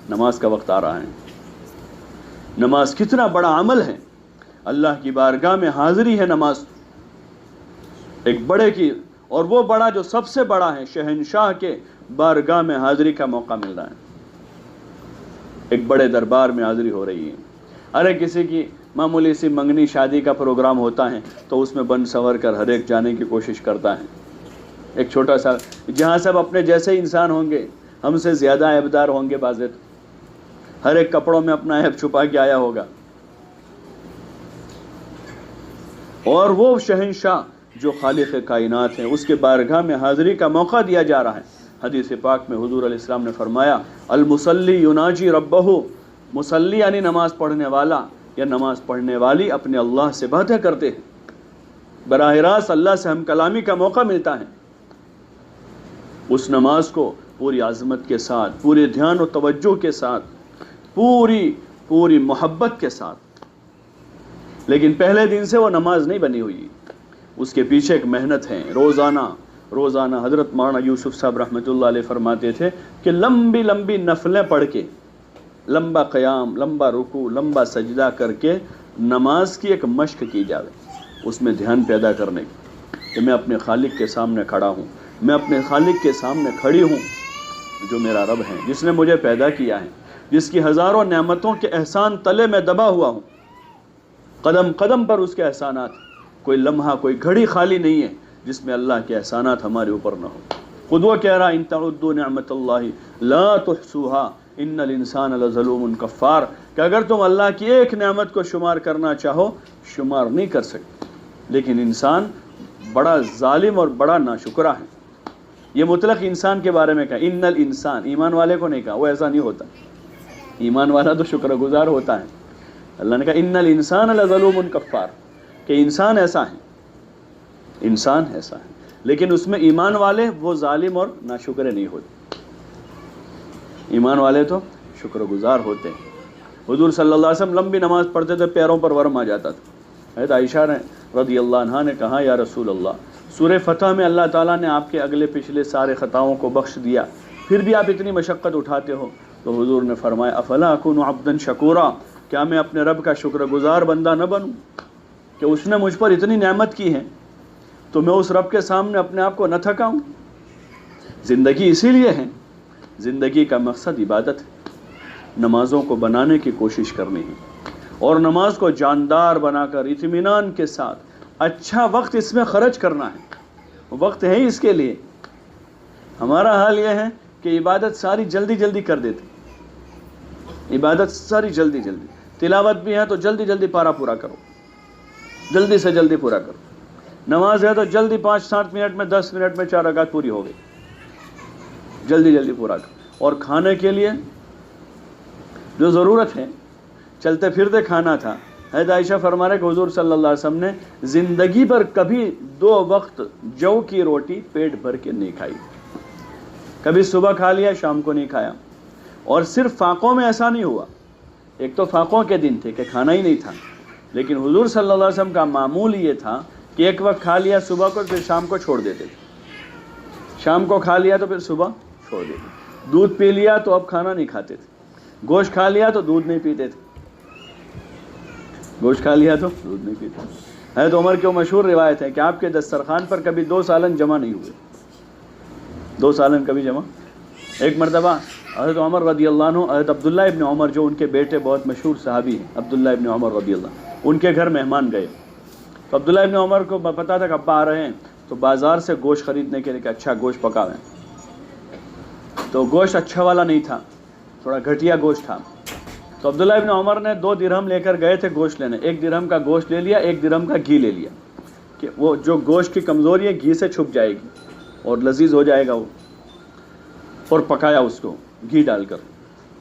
نماز کا وقت آ رہا ہے۔ نماز کتنا بڑا عمل ہے، اللہ کی بارگاہ میں حاضری ہے نماز، ایک بڑے کی، اور وہ بڑا جو سب سے بڑا ہے، شہنشاہ کے بارگاہ میں حاضری کا موقع مل رہا ہے، ایک بڑے دربار میں حاضری ہو رہی ہے۔ ارے کسی کی معمولی سی منگنی شادی کا پروگرام ہوتا ہے تو اس میں بن سنور کر ہر ایک جانے کی کوشش کرتا ہے، ایک چھوٹا سا، جہاں سب اپنے جیسے ہی انسان ہوں گے، ہم سے زیادہ عیبدار ہوں گے، باز ہر ایک کپڑوں میں اپنا عیب چھپا کے آیا ہوگا، اور وہ شہنشاہ جو خالق کائنات ہے اس کے بارگاہ میں حاضری کا موقع دیا جا رہا ہے۔ حدیث پاک میں حضور علیہ السلام نے فرمایا، المصلی یناجی ربہ، مصلی یعنی نماز پڑھنے والا یا نماز پڑھنے والی اپنے اللہ سے باتیں کرتے ہیں، براہ راست اللہ سے ہم کلامی کا موقع ملتا ہے۔ اس نماز کو پوری عظمت کے ساتھ، پورے دھیان و توجہ کے ساتھ، پوری محبت کے ساتھ، لیکن پہلے دن سے وہ نماز نہیں بنی ہوئی، اس کے پیچھے ایک محنت ہے۔ روزانہ حضرت مولانا یوسف صاحب رحمۃ اللہ علیہ فرماتے تھے کہ لمبی لمبی نفلیں پڑھ کے، لمبا قیام، لمبا رکوع، لمبا سجدہ کر کے نماز کی ایک مشق کی جاوے، اس میں دھیان پیدا کرنے کی کہ میں اپنے خالق کے سامنے کھڑا ہوں، میں اپنے خالق کے سامنے کھڑی ہوں، جو میرا رب ہے، جس نے مجھے پیدا کیا ہے، جس کی ہزاروں نعمتوں کے احسان تلے میں دبا ہوا ہوں، قدم قدم پر اس کے احسانات، کوئی لمحہ کوئی گھڑی خالی نہیں ہے جس میں اللہ کے احسانات ہمارے اوپر نہ ہو۔ خود وہ کہہ رہا، ان تعدوا نعمت اللہ لا تحصوها ان الانسان لظلوم کفار، کہ اگر تم اللہ کی ایک نعمت کو شمار کرنا چاہو شمار نہیں کر سکتے، لیکن انسان بڑا ظالم اور بڑا ناشکرا ہے۔ یہ مطلق انسان کے بارے میں کہا، ان الانسان، ایمان والے کو نہیں کہا، وہ ایسا نہیں ہوتا، ایمان والا تو شکر گزار ہوتا ہے۔ اللہ نے کہا ان الانسان لظلوم کفار، کہ انسان ایسا ہے، انسان ایسا ہے، لیکن اس میں ایمان والے وہ ظالم اور ناشکرے نہیں ہوتے، ایمان والے تو شکر گزار ہوتے ہیں۔ حضور صلی اللہ علیہ وسلم لمبی نماز پڑھتے تھے، پیروں پر ورم آ جاتا تھا۔ حضرت عائشہ رضی اللہ عنہا نے کہا، یا رسول اللہ، سورہ فتح میں اللہ تعالیٰ نے آپ کے اگلے پچھلے سارے خطاؤں کو بخش دیا، پھر بھی آپ اتنی مشقت اٹھاتے ہو؟ تو حضور نے فرمایا، افلا اکون عبدا شکورا، کیا میں اپنے رب کا شکر گزار بندہ نہ بنوں کہ اس نے مجھ پر اتنی نعمت کی ہے، تو میں اس رب کے سامنے اپنے آپ کو نہ تھکاؤں؟ زندگی اسی لیے ہے، زندگی کا مقصد عبادت ہے، نمازوں کو بنانے کی کوشش کرنی ہے، اور نماز کو جاندار بنا کر اطمینان کے ساتھ اچھا وقت اس میں خرچ کرنا ہے، وقت ہے ہی اس کے لیے۔ ہمارا حال یہ ہے کہ عبادت ساری جلدی جلدی کر دیتے، عبادت ساری جلدی جلدی، تلاوت بھی ہے تو جلدی جلدی پارا پورا کرو، جلدی سے جلدی پورا کرو، نماز ہے تو جلدی 5-7 منٹ میں 10 منٹ میں 4 رکعت پوری ہو گئی، جلدی جلدی پورا کرو۔ اور کھانے کے لیے جو ضرورت ہے، چلتے پھرتے کھانا تھا، حضرت عائشہ فرما رہے کہ حضور صلی اللہ علیہ وسلم نے زندگی پر کبھی 2 وقت جو کی روٹی پیٹ بھر کے نہیں کھائی، کبھی صبح کھا لیا شام کو نہیں کھایا۔ اور صرف فاقوں میں ایسا نہیں ہوا، ایک تو فاقوں کے دن تھے کہ کھانا ہی نہیں تھا، لیکن حضور صلی اللہ علیہ وسلم کا معمول یہ تھا کہ ایک وقت کھا لیا صبح کو، پھر شام کو چھوڑ دیتے تھے، شام کو کھا لیا تو پھر صبح چھوڑ دیتے، دودھ پی لیا تو اب کھانا نہیں کھاتے تھے، گوشت کھا لیا تو دودھ نہیں پیتے تھے، گوشت کھا لیا تو دودھ نہیں پیتے۔ حضرت عمر کی وہ مشہور روایت ہے کہ آپ کے دسترخوان پر کبھی 2 سالن جمع نہیں ہوئے، 2 سالن کبھی جمع۔ ایک مرتبہ حضرت عمر رضی اللہ عنہ، حضرت عبداللہ ابن عمر جو ان کے بیٹے بہت مشہور صحابی ہیں، عبداللہ ابن عمر رضی اللہ، ان کے گھر مہمان گئے، تو عبداللہ ابن عمر کو پتا تھا کہ ابا آ رہے ہیں، تو بازار سے گوشت خریدنے کے لیے کہ اچھا گوشت پکاویں، تو گوشت اچھا والا نہیں تھا، تھوڑا گھٹیا گوشت تھا، تو عبداللہ ابن عمر نے 2 درہم لے کر گئے تھے گوشت لینے، 1 درہم کا گوشت لے لیا، 1 درہم کا گھی لے لیا، کہ وہ جو گوشت کی کمزوری ہے گھی سے چھپ جائے گی اور لذیذ ہو جائے گا وہ، اور پکایا اس کو گھی ڈال کر،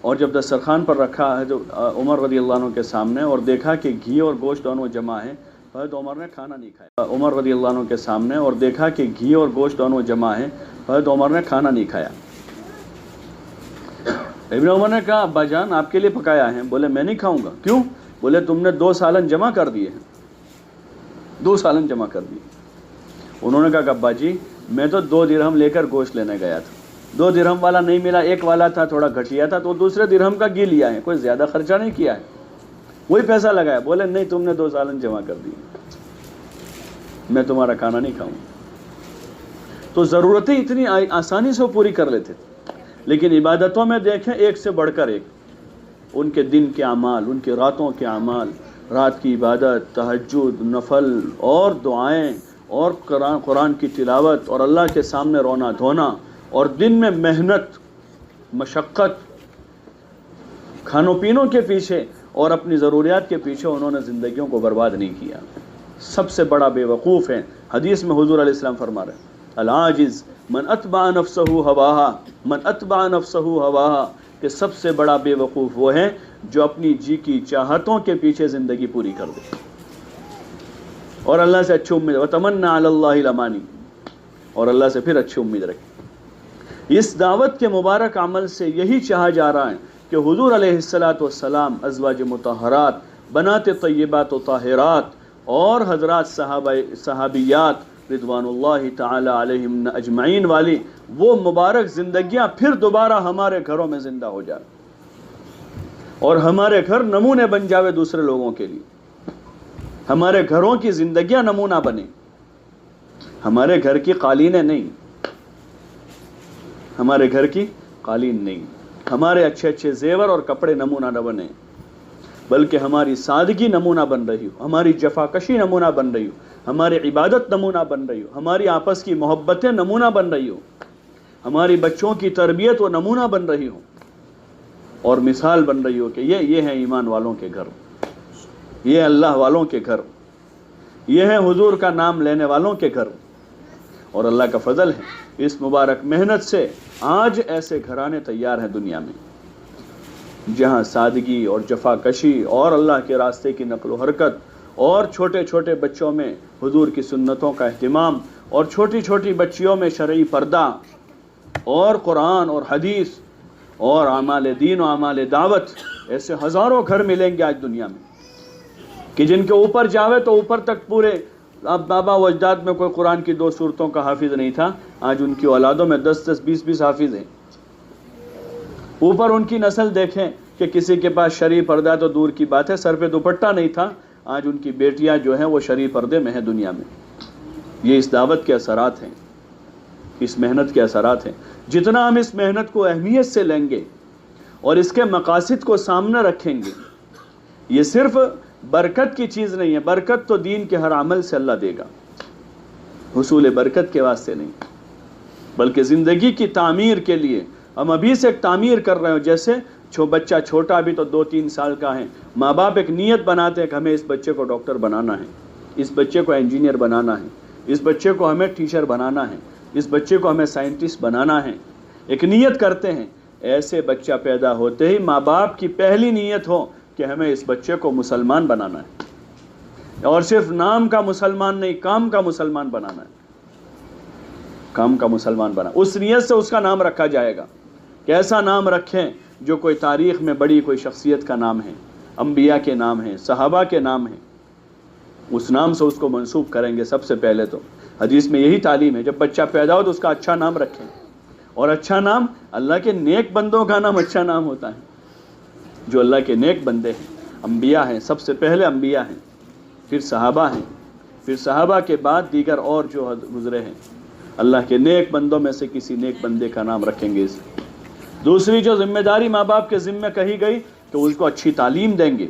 اور جب دسترخوان پر رکھا ہے جو عمر رضی اللہ عنہ کے سامنے، اور دیکھا کہ گھی اور گوشت دونوں جمع ہیں، حضرت عمر نے کھانا نہیں کھایا، عمر رضی اللہ عنہ کے سامنے، اور دیکھا کہ گھی اور گوشت دونوں جمع ہیں، حضرت عمر نے کھانا نہیں کھایا۔ ابن عمر نے کہا، ابا جان آپ کے لیے پکایا ہے۔ بولے میں نہیں کھاؤں گا۔ کیوں؟ بولے تم نے 2 سالن جمع کر دیے ہیں، 2 سالن جمع کر دیے۔ انہوں نے کہا کہ ابا جی میں تو 2 درہم لے کر گوشت لینے گیا تھا, 2 درہم والا نہیں ملا, ایک والا تھا تھوڑا گھٹیا تھا, تو دوسرے درہم کا گھی لیا ہے, کوئی زیادہ خرچہ نہیں کیا ہے, وہی پیسہ لگایا. بولے نہیں تم نے 2 سالن جمع کر دی, میں تمہارا کھانا نہیں کھاؤں. تو ضرورتیں اتنی آسانی سے پوری کر لیتے تھے, لیکن عبادتوں میں دیکھیں ایک سے بڑھ کر ایک. ان کے دن کے اعمال, ان کے راتوں کے اعمال, رات کی عبادت, تہجد, نفل اور دعائیں اور قرآن کی تلاوت اور اللہ کے سامنے رونا دھونا, اور دن میں محنت, مشقت, کھانوں پینوں کے پیچھے اور اپنی ضروریات کے پیچھے انہوں نے زندگیوں کو برباد نہیں کیا. سب سے بڑا بے وقوف ہے, حدیث میں حضور علیہ السلام فرما رہے ہیں العاجز من اتبع نفسہ ہواہا, من اتبع نفسہ ہواہا, کہ سب سے بڑا بے وقوف وہ ہے جو اپنی جی کی چاہتوں کے پیچھے زندگی پوری کر دے اور اللہ سے اچھی امید, وتمنى علی اللہ الامانی, اور اللہ سے پھر اچھی امید رکھے. اس دعوت کے مبارک عمل سے یہی چاہا جا رہا ہے کہ حضور علیہ السلام ازواج مطہرات, بنات طیبات و طاہرات اور حضرات صحابیات رضوان اللہ تعالی علیہم اجمعین والی وہ مبارک زندگیاں پھر دوبارہ ہمارے گھروں میں زندہ ہو جائے اور ہمارے گھر نمونے بن جاوے دوسرے لوگوں کے لیے. ہمارے گھروں کی زندگیاں نمونہ بنے, ہمارے گھر کی قالینیں نہیں, ہمارے گھر کی قالین نہیں, ہمارے اچھے اچھے زیور اور کپڑے نمونہ نہ بنے, بلکہ ہماری سادگی نمونہ بن رہی ہو, ہماری جفاکشی نمونہ بن رہی ہو, ہماری عبادت نمونہ بن رہی ہو, ہماری آپس کی محبتیں نمونہ بن رہی ہو, ہماری بچوں کی تربیت و نمونہ بن رہی ہو اور مثال بن رہی ہو کہ یہ ہیں ایمان والوں کے گھر, یہ اللہ والوں کے گھر, یہ ہیں حضور کا نام لینے والوں کے گھر. اور اللہ کا فضل ہے اس مبارک محنت سے آج ایسے گھرانے تیار ہیں دنیا میں جہاں سادگی اور جفاکشی اور اللہ کے راستے کی نقل و حرکت اور چھوٹے چھوٹے بچوں میں حضور کی سنتوں کا اہتمام اور چھوٹی چھوٹی بچیوں میں شرعی پردہ اور قرآن اور حدیث اور اعمال دین و اعمال دعوت, ایسے ہزاروں گھر ملیں گے آج دنیا میں کہ جن کے اوپر جاوے تو اوپر تک پورے. اب بابا و اجداد میں کوئی قرآن کی 2 سورتوں کا حافظ نہیں تھا, آج ان کی اولادوں میں 10 20 حافظ ہیں. اوپر ان کی نسل دیکھیں کہ کسی کے پاس شرعی پردہ تو دور کی بات ہے, سر پہ دوپٹہ نہیں تھا, آج ان کی بیٹیاں جو ہیں وہ شرعی پردے میں ہیں دنیا میں. یہ اس دعوت کے اثرات ہیں, اس محنت کے اثرات ہیں. جتنا ہم اس محنت کو اہمیت سے لیں گے اور اس کے مقاصد کو سامنے رکھیں گے, یہ صرف برکت کی چیز نہیں ہے, برکت تو دین کے ہر عمل سے اللہ دے گا, حصول برکت کے واسطے نہیں, بلکہ زندگی کی تعمیر کے لیے ہم ابھی سے ایک تعمیر کر رہے ہوں. جیسے بچہ چھوٹا ابھی تو 2-3 سال کا ہے, ماں باپ ایک نیت بناتے ہیں کہ ہمیں اس بچے کو ڈاکٹر بنانا ہے, اس بچے کو انجینئر بنانا ہے, اس بچے کو ہمیں ٹیچر بنانا ہے, اس بچے کو ہمیں سائنٹسٹ بنانا ہے, ایک نیت کرتے ہیں. ایسے بچہ پیدا ہوتے ہی ماں باپ کی پہلی نیت ہو کہ ہمیں اس بچے کو مسلمان بنانا ہے, اور صرف نام کا مسلمان نہیں, کام کا مسلمان بنانا ہے, کام کا مسلمان بنا. اس نیت سے اس کا نام رکھا جائے گا کہ ایسا نام رکھیں جو کوئی تاریخ میں بڑی کوئی شخصیت کا نام ہے, انبیاء کے نام ہیں, صحابہ کے نام ہیں, اس نام سے اس کو منسوب کریں گے. سب سے پہلے تو حدیث میں یہی تعلیم ہے, جب بچہ پیدا ہو تو اس کا اچھا نام رکھیں, اور اچھا نام اللہ کے نیک بندوں کا نام اچھا نام ہوتا ہے, جو اللہ کے نیک بندے ہیں, انبیاء ہیں, سب سے پہلے انبیاء ہیں, پھر صحابہ ہیں, پھر صحابہ کے بعد دیگر اور جو گزرے ہیں, اللہ کے نیک بندوں میں سے کسی نیک بندے کا نام رکھیں گے. دوسری جو ذمہ داری ماں باپ کے ذمہ کہی گئی تو اس کو اچھی تعلیم دیں گے.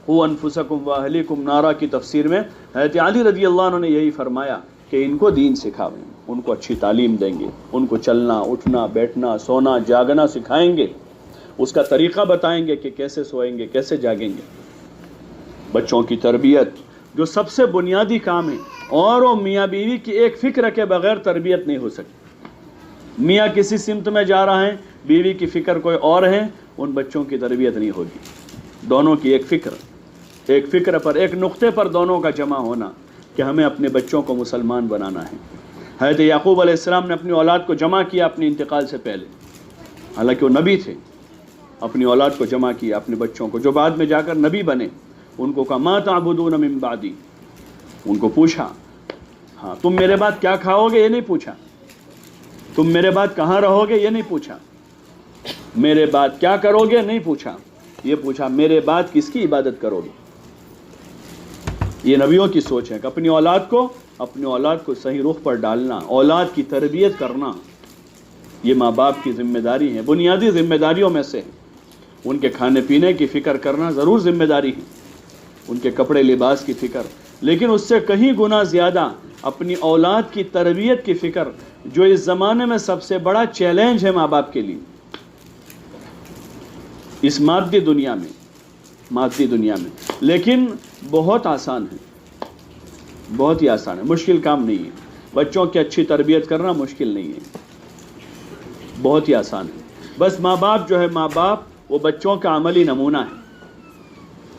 قوا انفسکم واہلیکم نارا کی تفسیر میں حضرت علی رضی اللہ عنہ نے یہی فرمایا کہ ان کو دین سکھاویں, ان کو اچھی تعلیم دیں گے, ان کو چلنا اٹھنا بیٹھنا سونا جاگنا سکھائیں گے, اس کا طریقہ بتائیں گے کہ کیسے سوئیں گے کیسے جاگیں گے. بچوں کی تربیت جو سب سے بنیادی کام ہے, اور وہ میاں بیوی کی ایک فکر کے بغیر تربیت نہیں ہو سکتی. میاں کسی سمت میں جا رہا ہے, بیوی کی فکر کوئی اور ہے, ان بچوں کی تربیت نہیں ہوگی. دونوں کی ایک فکر پر, ایک نقطے پر دونوں کا جمع ہونا کہ ہمیں اپنے بچوں کو مسلمان بنانا ہے. حضرت یعقوب علیہ السلام نے اپنی اولاد کو جمع کیا اپنے انتقال سے پہلے, حالانکہ وہ نبی تھے, اپنی اولاد کو جمع کیا, اپنے بچوں کو جو بعد میں جا کر نبی بنے, ان کو کہا ما تعبدون من بعدی, ان کو پوچھا ہاں، تم میرے بعد کیا کھاؤ گے یہ نہیں پوچھا، تم میرے بعد کہاں رہو گے یہ نہیں پوچھا، میرے بعد کیا کرو گے نہیں پوچھا، یہ پوچھا میرے بعد کس کی عبادت کرو گے۔ یہ نبیوں کی سوچ ہے کہ اپنی اولاد کو صحیح رخ پر ڈالنا، اولاد کی تربیت کرنا، یہ ماں باپ کی ذمہ داری ہے، بنیادی ذمہ داریوں میں سے ہے۔ ان کے کھانے پینے کی فکر کرنا ضرور ذمہ داری ہے، ان کے کپڑے لباس کی فکر، لیکن اس سے کہیں گنا زیادہ اپنی اولاد کی تربیت کی فکر، جو اس زمانے میں سب سے بڑا چیلنج ہے ماں باپ کے لیے، اس مادی دنیا میں، لیکن بہت آسان ہے، بہت ہی آسان ہے، مشکل کام نہیں ہے۔ بچوں کی اچھی تربیت کرنا مشکل نہیں ہے، بہت ہی آسان ہے۔ بس ماں باپ وہ بچوں کا عملی نمونہ ہے،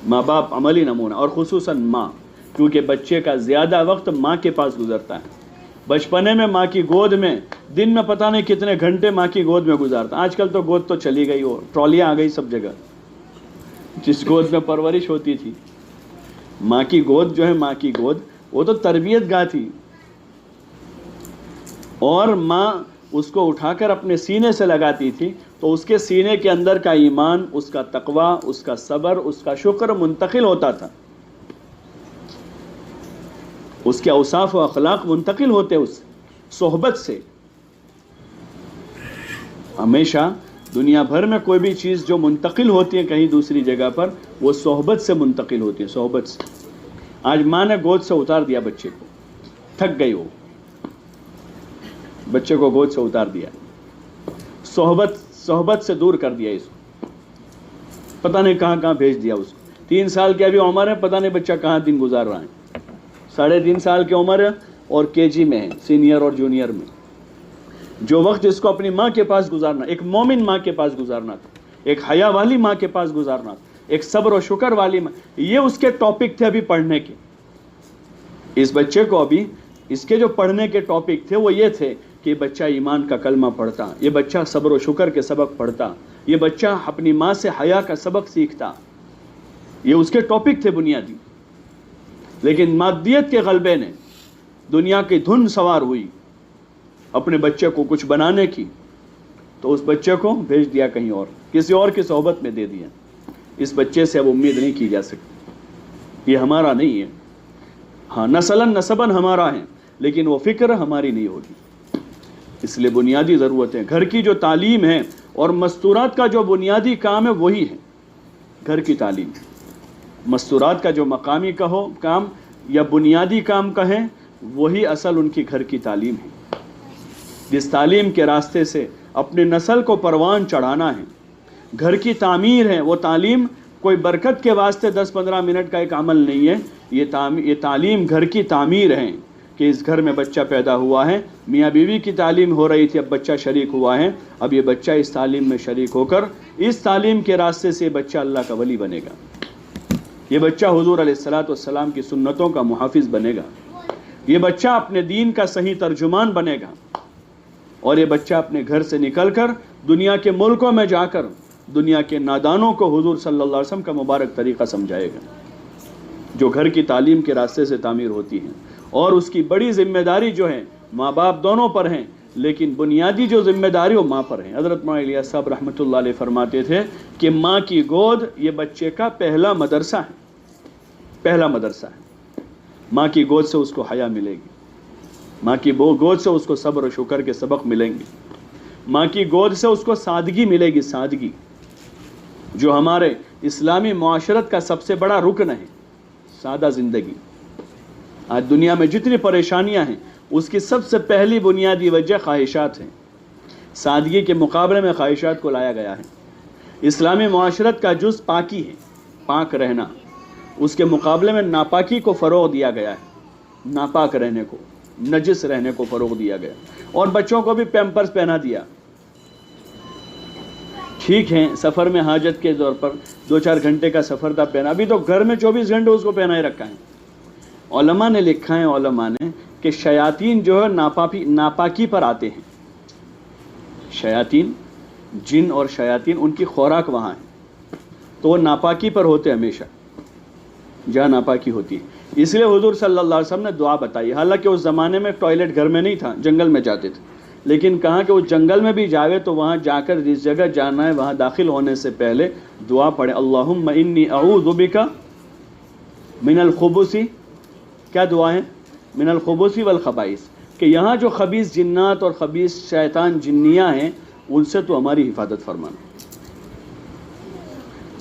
ماں باپ عملی نمونہ، اور خصوصاً ماں، کیونکہ بچے کا زیادہ وقت ماں کے پاس گزرتا ہے۔ بچپنے میں ماں کی گود میں دن میں پتہ نہیں کتنے گھنٹے ماں کی گود میں گزارتا۔ آج کل تو گود تو چلی گئی، وہ ٹرالیاں آ گئی سب جگہ، جس گود میں پرورش ہوتی تھی۔ ماں کی گود ماں کی گود وہ تو تربیت گاہ تھی، اور ماں اس کو اٹھا کر اپنے سینے سے لگاتی تھی تو اس کے سینے کے اندر کا ایمان، اس کا تقوی، اس کا صبر، اس کا شکر منتقل ہوتا تھا، اس کے اوصاف و اخلاق منتقل ہوتے اس صحبت سے۔ ہمیشہ دنیا بھر میں کوئی بھی چیز جو منتقل ہوتی ہے کہیں دوسری جگہ پر، وہ صحبت سے منتقل ہوتی ہے، صحبت سے۔ آج ماں نے گود سے اتار دیا بچے کو، تھک گئی، وہ بچے کو گود سے اتار دیا، صحبت سے دور کر دیا، اس کو پتہ نہیں کہاں بھیج دیا۔ اس کو 3 سال کی ابھی عمر ہے، پتہ نہیں بچہ کہاں دن گزار رہا ہے، 3.5 سال کی عمر ہے اور KG میں ہے، سینئر اور جونیئر میں۔ جو وقت اس کو اپنی ماں کے پاس گزارنا، ایک مومن ماں کے پاس گزارنا تھا، ایک حیا والی ماں کے پاس گزارنا تھا، ایک صبر و شکر والی ماں، یہ اس کے ٹاپک تھے ابھی پڑھنے کے۔ اس بچے کو ابھی اس کے جو پڑھنے کے ٹاپک تھے وہ یہ تھے کہ یہ بچہ ایمان کا کلمہ پڑھتا، یہ بچہ صبر و شکر کے سبق پڑھتا، یہ بچہ اپنی ماں سے حیا کا سبق سیکھتا، یہ اس کے ٹاپک تھے بنیادی۔ لیکن مادیت کے غلبے نے دنیا کی دھن سوار ہوئی اپنے بچے کو کچھ بنانے کی، تو اس بچے کو بھیج دیا کہیں اور، کسی اور کی صحبت میں دے دیا۔ اس بچے سے اب امید نہیں کی جا سکتی، یہ ہمارا نہیں ہے، ہاں نسلاً نسباً ہمارا ہے، لیکن وہ فکر ہماری نہیں ہوگی۔ اس لیے بنیادی ضرورتیں، گھر کی جو تعلیم ہے اور مستورات کا جو بنیادی کام ہے وہی ہے گھر کی تعلیم۔ مستورات کا جو مقامی کام یا بنیادی کام کہیں، وہی اصل ان کی گھر کی تعلیم ہے، جس تعلیم کے راستے سے اپنے نسل کو پروان چڑھانا ہے۔ گھر کی تعمیر ہے، وہ تعلیم کوئی برکت کے واسطے 10-15 منٹ کا ایک عمل نہیں ہے، یہ تعلیم گھر کی تعمیر ہے کہ اس گھر میں بچہ پیدا ہوا ہے، میاں بیوی کی تعلیم ہو رہی تھی، اب بچہ شریک ہوا ہے، اب یہ بچہ اس تعلیم میں شریک ہو کر اس تعلیم کے راستے سے بچہ اللہ کا ولی بنے گا، یہ بچہ حضور علیہ الصلوۃ والسلام کی سنتوں کا محافظ بنے گا، یہ بچہ اپنے دین کا صحیح ترجمان بنے گا، اور یہ بچہ اپنے گھر سے نکل کر دنیا کے ملکوں میں جا کر دنیا کے نادانوں کو حضور صلی اللہ علیہ وسلم کا مبارک طریقہ سمجھائے گا، جو گھر کی تعلیم کے راستے سے تعمیر ہوتی ہے۔ اور اس کی بڑی ذمہ داری جو ہے ماں باپ دونوں پر ہیں، لیکن بنیادی جو ذمہ داری وہ ماں پر ہے۔ حضرت مولانا الیاس صاحب رحمۃ اللہ علیہ فرماتے تھے کہ ماں کی گود یہ بچے کا پہلا مدرسہ ہے، پہلا مدرسہ ہے۔ ماں کی گود سے اس کو حیا ملے گی، ماں کی گود سے اس کو صبر و شکر کے سبق ملیں گے، ماں کی گود سے اس کو سادگی ملے گی، سادگی جو ہمارے اسلامی معاشرت کا سب سے بڑا رکن ہے، سادہ زندگی۔ آج دنیا میں جتنی پریشانیاں ہیں اس کی سب سے پہلی بنیادی وجہ خواہشات ہیں، سادگی کے مقابلے میں خواہشات کو لایا گیا ہے۔ اسلامی معاشرت کا جز پاکی ہے، پاک رہنا، اس کے مقابلے میں ناپاکی کو فروغ دیا گیا ہے، ناپاک رہنے کو، نجس رہنے کو فروغ دیا گیا، اور بچوں کو بھی پیمپرز پہنا دیا۔ ٹھیک ہے سفر میں حاجت کے طور پر 2-4 گھنٹے کا سفر تھا پہنا، ابھی تو گھر میں 24 گھنٹے اس کو پہنا ہی رکھا ہے۔ علماء نے لکھا ہے، علماء نے، کہ شیاطین جو ہے ناپاکی پر آتے ہیں، شیاطین، جن اور شیاطین، ان کی خوراک وہاں ہے، تو وہ ناپاکی پر ہوتے ہمیشہ، جہاں ناپاکی ہوتی ہے۔ اس لیے حضور صلی اللہ علیہ وسلم نے دعا بتائی. حالانکہ اس زمانے میں ٹوائلٹ گھر میں نہیں تھا، جنگل میں جاتے تھے، لیکن کہا کہ وہ جنگل میں بھی جاوے تو وہاں جا کر جس جگہ جانا ہے وہاں داخل ہونے سے پہلے دعا پڑھے، اللہم انی اعوذ بک من الخبث. کیا دعا ہے؟ من الخبث والخبائث، کہ یہاں جو خبیث جنات اور خبیث شیطان جنیاں ہیں ان سے تو ہماری حفاظت فرمانا.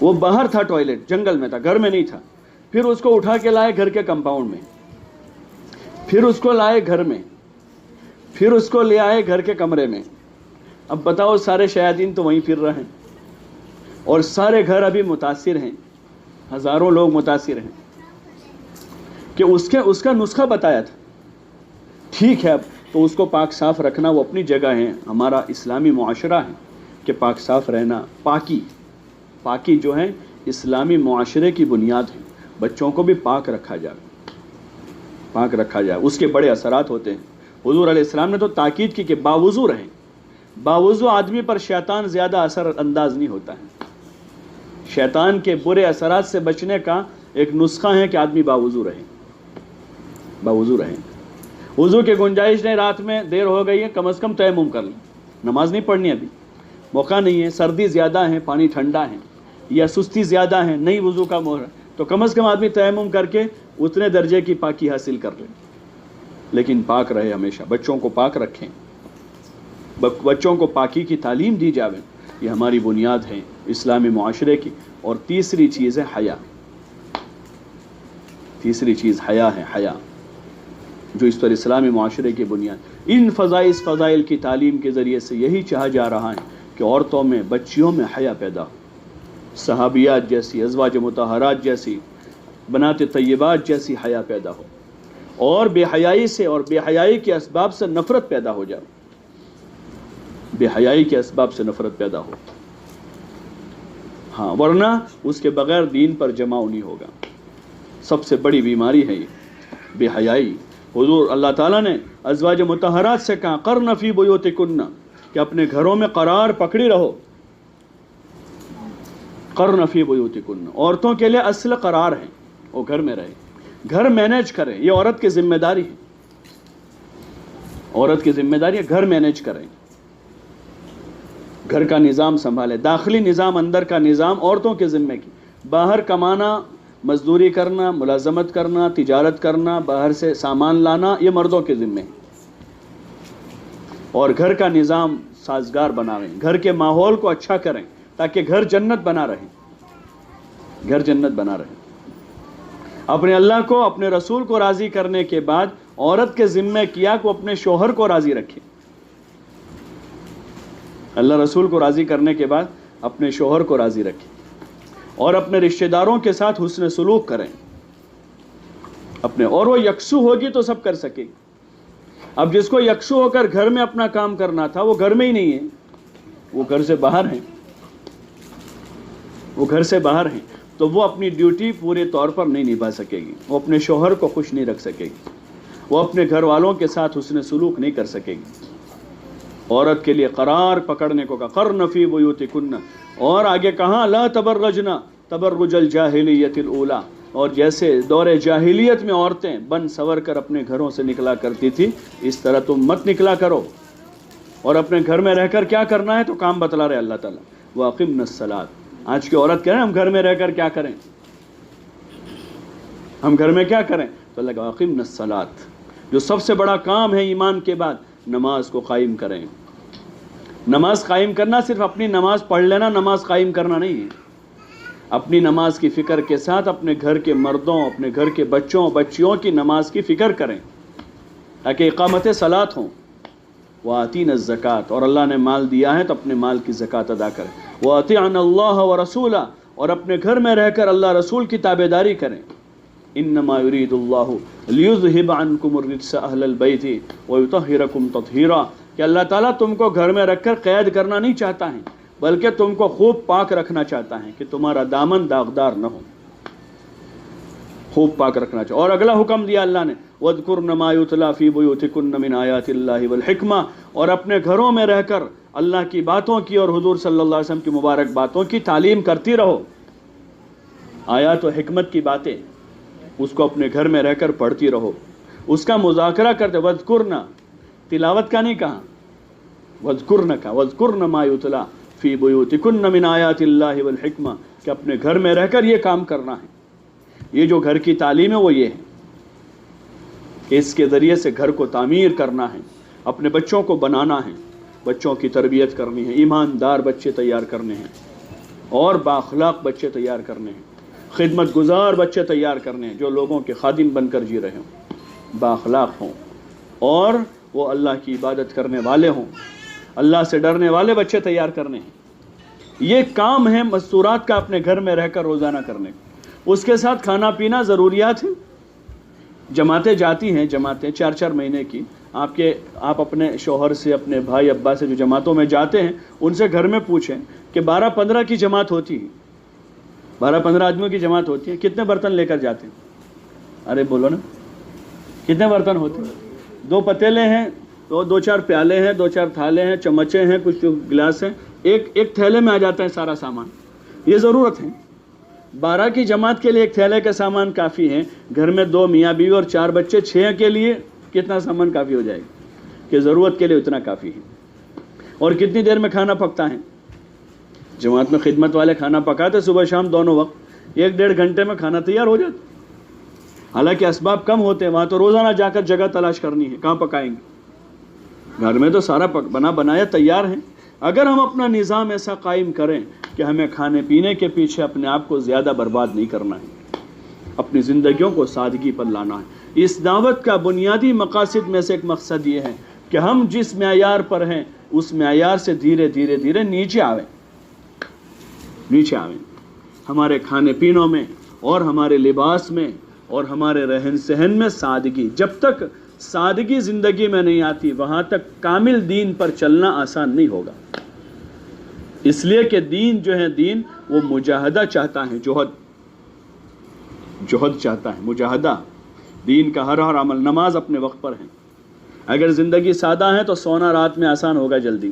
وہ باہر تھا، ٹوائلٹ جنگل میں تھا، گھر میں نہیں تھا. پھر اس کو اٹھا کے لائے گھر کے کمپاؤنڈ میں، پھر اس کو لائے گھر میں، پھر اس کو لے آئے گھر کے کمرے میں. اب بتاؤ، سارے شیاطین تو وہیں پھر رہے ہیں اور سارے گھر ابھی متاثر ہیں، ہزاروں لوگ متاثر ہیں. کہ اس کا نسخہ بتایا تھا. ٹھیک ہے، اب تو اس کو پاک صاف رکھنا وہ اپنی جگہ ہے. ہمارا اسلامی معاشرہ ہے کہ پاک صاف رہنا، پاکی جو ہے اسلامی معاشرے کی بنیاد ہے. بچوں کو بھی پاک رکھا جائے، اس کے بڑے اثرات ہوتے ہیں. حضور علیہ السلام نے تو تاکید کی کہ باوضو رہیں. باوضو آدمی پر شیطان زیادہ اثر انداز نہیں ہوتا ہے. شیطان کے برے اثرات سے بچنے کا ایک نسخہ ہے کہ آدمی باوضو رہے. وضو کی گنجائش نہیں، رات میں دیر ہو گئی ہے، کم از کم تیمم کر لیں. نماز نہیں پڑھنی، ابھی موقع نہیں ہے، سردی زیادہ ہے، پانی ٹھنڈا ہے، یا سستی زیادہ ہے، نہیں وضو کا موقع، تو کم از کم آدمی تیمم کر کے اتنے درجے کی پاکی حاصل کر لے. لیکن پاک رہے ہمیشہ. بچوں کو پاک رکھیں، بچوں کو پاکی کی تعلیم دی جاوے. یہ ہماری بنیاد ہے اسلامی معاشرے کی. اور تیسری چیز ہے حیا. تیسری چیز حیا ہے، حیا جو اس پر اسلامی معاشرے کی بنیاد. ان فضائل کی تعلیم کے ذریعے سے یہی چاہا جا رہا ہے کہ عورتوں میں، بچیوں میں حیا پیدا ہو. صحابیات جیسی، ازواج مطہرات جیسی، بنات طیبات جیسی حیا پیدا ہو، اور بے حیائی سے اور بے حیائی کے اسباب سے نفرت پیدا ہو جائے. بے حیائی کے اسباب سے نفرت پیدا ہو، ہاں، ورنہ اس کے بغیر دین پر جماؤ نہیں ہوگا. سب سے بڑی بیماری ہے یہ بے حیائی. حضور اللہ تعالیٰ نے ازواج مطہرات سے کہا قرن فی بیوتکن، کہ اپنے گھروں میں قرار پکڑی رہو. قرن فی بیوتکن، عورتوں کے لیے اصل قرار ہے، وہ گھر میں رہے، گھر مینیج کریں. یہ عورت کی ذمہ داری ہے. عورت کی ذمہ داری ہے گھر مینیج کریں، گھر کا نظام سنبھالے. داخلی نظام، اندر کا نظام عورتوں کے ذمہ کی. باہر کمانا، مزدوری کرنا، ملازمت کرنا، تجارت کرنا، باہر سے سامان لانا، یہ مردوں کے ذمہ. اور گھر کا نظام سازگار بنائیں، گھر کے ماحول کو اچھا کریں تاکہ گھر جنت بنا رہے. گھر جنت بنا رہے. اپنے اللہ کو، اپنے رسول کو راضی کرنے کے بعد عورت کے ذمہ کیا کہ وہ اپنے شوہر کو راضی رکھے. اللہ رسول کو راضی کرنے کے بعد اپنے شوہر کو راضی رکھے، اور اپنے رشتہ داروں کے ساتھ حسن سلوک کریں اپنے. اور وہ یکسو ہوگی تو سب کر سکے گی. اب جس کو یکسو ہو کر گھر میں اپنا کام کرنا تھا وہ گھر میں ہی نہیں ہے، وہ گھر سے باہر ہیں، تو وہ اپنی ڈیوٹی پورے طور پر نہیں نبھا سکے گی. وہ اپنے شوہر کو خوش نہیں رکھ سکے گی، وہ اپنے گھر والوں کے ساتھ حسن سلوک نہیں کر سکے گی. عورت کے لیے قرار پکڑنے کو کہا قرن فی بیوتکن. اور آگے کہاں لا تبرجنا تبرج الجاہلیت الاولی. اور جیسے دور جاہلیت میں عورتیں بن سور کر اپنے گھروں سے نکلا کرتی تھی، اس طرح تم مت نکلا کرو. اور اپنے گھر میں رہ کر کیا کرنا ہے تو کام بتلا رہے اللہ تعالیٰ. واقمنا الصلاۃ. آج کی عورت کہہ رہے ہیں ہم گھر میں رہ کر کیا کریں، ہم گھر میں کیا کریں، تو اللہ کہا واقمنا الصلاۃ. جو سب سے بڑا کام ہے ایمان کے بعد، نماز کو قائم کریں. نماز قائم کرنا صرف اپنی نماز پڑھ لینا نماز قائم کرنا نہیں ہے. اپنی نماز کی فکر کے ساتھ اپنے گھر کے مردوں، اپنے گھر کے بچوں بچیوں کی نماز کی فکر کریں تاکہ اقامت صلاۃ ہوں. وَآتِينَ الزَّكَاةَ. اور اللہ نے مال دیا ہے تو اپنے مال کی زکوٰۃ ادا کریں. وَأَطِيعْنَ اللَّهَ وَرَسُولَهُ. اور اپنے گھر میں رہ کر اللہ رسول کی تابعداری کریں. انما يريد الله ليذهب عنكم الرجس اهل البيت ويطهركم تطهيرا. کہ اللہ تعالیٰ تم کو گھر میں رکھ کر قید کرنا نہیں چاہتا ہے، بلکہ تم کو خوب پاک رکھنا چاہتا ہے کہ تمہارا دامن داغدار نہ ہو. خوب پاک رکھنا چاہتا. اور اگلا حکم دیا اللہ نے وَاذْكُرْنَ مَا يُتْلَى فِي بُيُوتِكُنَّ مِنْ آيَاتِ اللَّهِ وَالْحِكْمَةِ. اور اپنے گھروں میں رہ کر اللہ کی باتوں کی اور حضور صلی اللہ علیہ وسلم کی مبارک باتوں کی تعلیم کرتی رہو. آیات و حکمت کی باتیں. اس کو اپنے گھر میں رہ کر پڑھتی رہو، اس کا مذاکرہ کرتے. وذکرنا، تلاوت کا نہیں کہا، وذکرنا کا، وذکرنا ما یتلا فی بیوتکن من آیات اللہ والحکمہ، کہ اپنے گھر میں رہ کر یہ کام کرنا ہے. یہ جو گھر کی تعلیم ہے وہ یہ ہے کہ اس کے ذریعے سے گھر کو تعمیر کرنا ہے، اپنے بچوں کو بنانا ہے، بچوں کی تربیت کرنی ہے، ایماندار بچے تیار کرنے ہیں اور بااخلاق بچے تیار کرنے ہیں، خدمت گزار بچے تیار کرنے ہیں جو لوگوں کے خادم بن کر جی رہے ہوں، بااخلاق ہوں اور وہ اللہ کی عبادت کرنے والے ہوں، اللہ سے ڈرنے والے بچے تیار کرنے ہیں. یہ کام ہے مستورات کا اپنے گھر میں رہ کر روزانہ کرنے. اس کے ساتھ کھانا پینا ضروریات ہیں. جماعتیں جاتی ہیں، جماعتیں 4-4 مہینے کی. آپ اپنے شوہر سے، اپنے بھائی ابا سے جو جماعتوں میں جاتے ہیں ان سے گھر میں پوچھیں کہ 12-15 کی جماعت ہوتی ہے، 12-15 آدمیوں کی جماعت ہوتی ہے، کتنے برتن لے کر جاتے ہیں؟ ارے بولو نا، کتنے برتن ہوتے ہیں؟ 2 پتیلے ہیں، 2-4 پیالے ہیں، 2-4 تھالے ہیں، چمچے ہیں، کچھ گلاس ہیں، ایک تھیلے میں آ جاتا ہے سارا سامان. یہ ضرورت ہے. 12 کی جماعت کے لیے ایک تھیلے کا سامان کافی ہے. گھر میں 2 میاں بیوی اور 4 بچے، 6 کے لیے کتنا سامان کافی ہو جائے گا کہ ضرورت کے لیے اتنا کافی ہے. اور کتنی دیر میں کھانا پکتا ہے؟ جماعت میں خدمت والے کھانا پکاتے صبح شام دونوں وقت، 1-1.5 گھنٹے میں کھانا تیار ہو جاتا. حالانکہ اسباب کم ہوتے ہیں، وہاں تو روزانہ جا کر جگہ تلاش کرنی ہے، کہاں پکائیں گے؟ گھر میں تو سارا بنا بنایا تیار ہے. اگر ہم اپنا نظام ایسا قائم کریں کہ ہمیں کھانے پینے کے پیچھے اپنے آپ کو زیادہ برباد نہیں کرنا ہے، اپنی زندگیوں کو سادگی پر لانا ہے. اس دعوت کا بنیادی مقاصد میں سے ایک مقصد یہ ہے کہ ہم جس معیار پر ہیں اس معیار سے دھیرے دھیرے نیچے آویں. ہمارے کھانے پینوں میں اور ہمارے لباس میں اور ہمارے رہن سہن میں سادگی. جب تک سادگی زندگی میں نہیں آتی وہاں تک کامل دین پر چلنا آسان نہیں ہوگا. اس لیے کہ دین جو ہے، دین وہ مجاہدہ چاہتا ہے، جوہد چاہتا ہے، مجاہدہ. دین کا ہر عمل. نماز اپنے وقت پر ہے. اگر زندگی سادہ ہے تو سونا رات میں آسان ہوگا جلدی.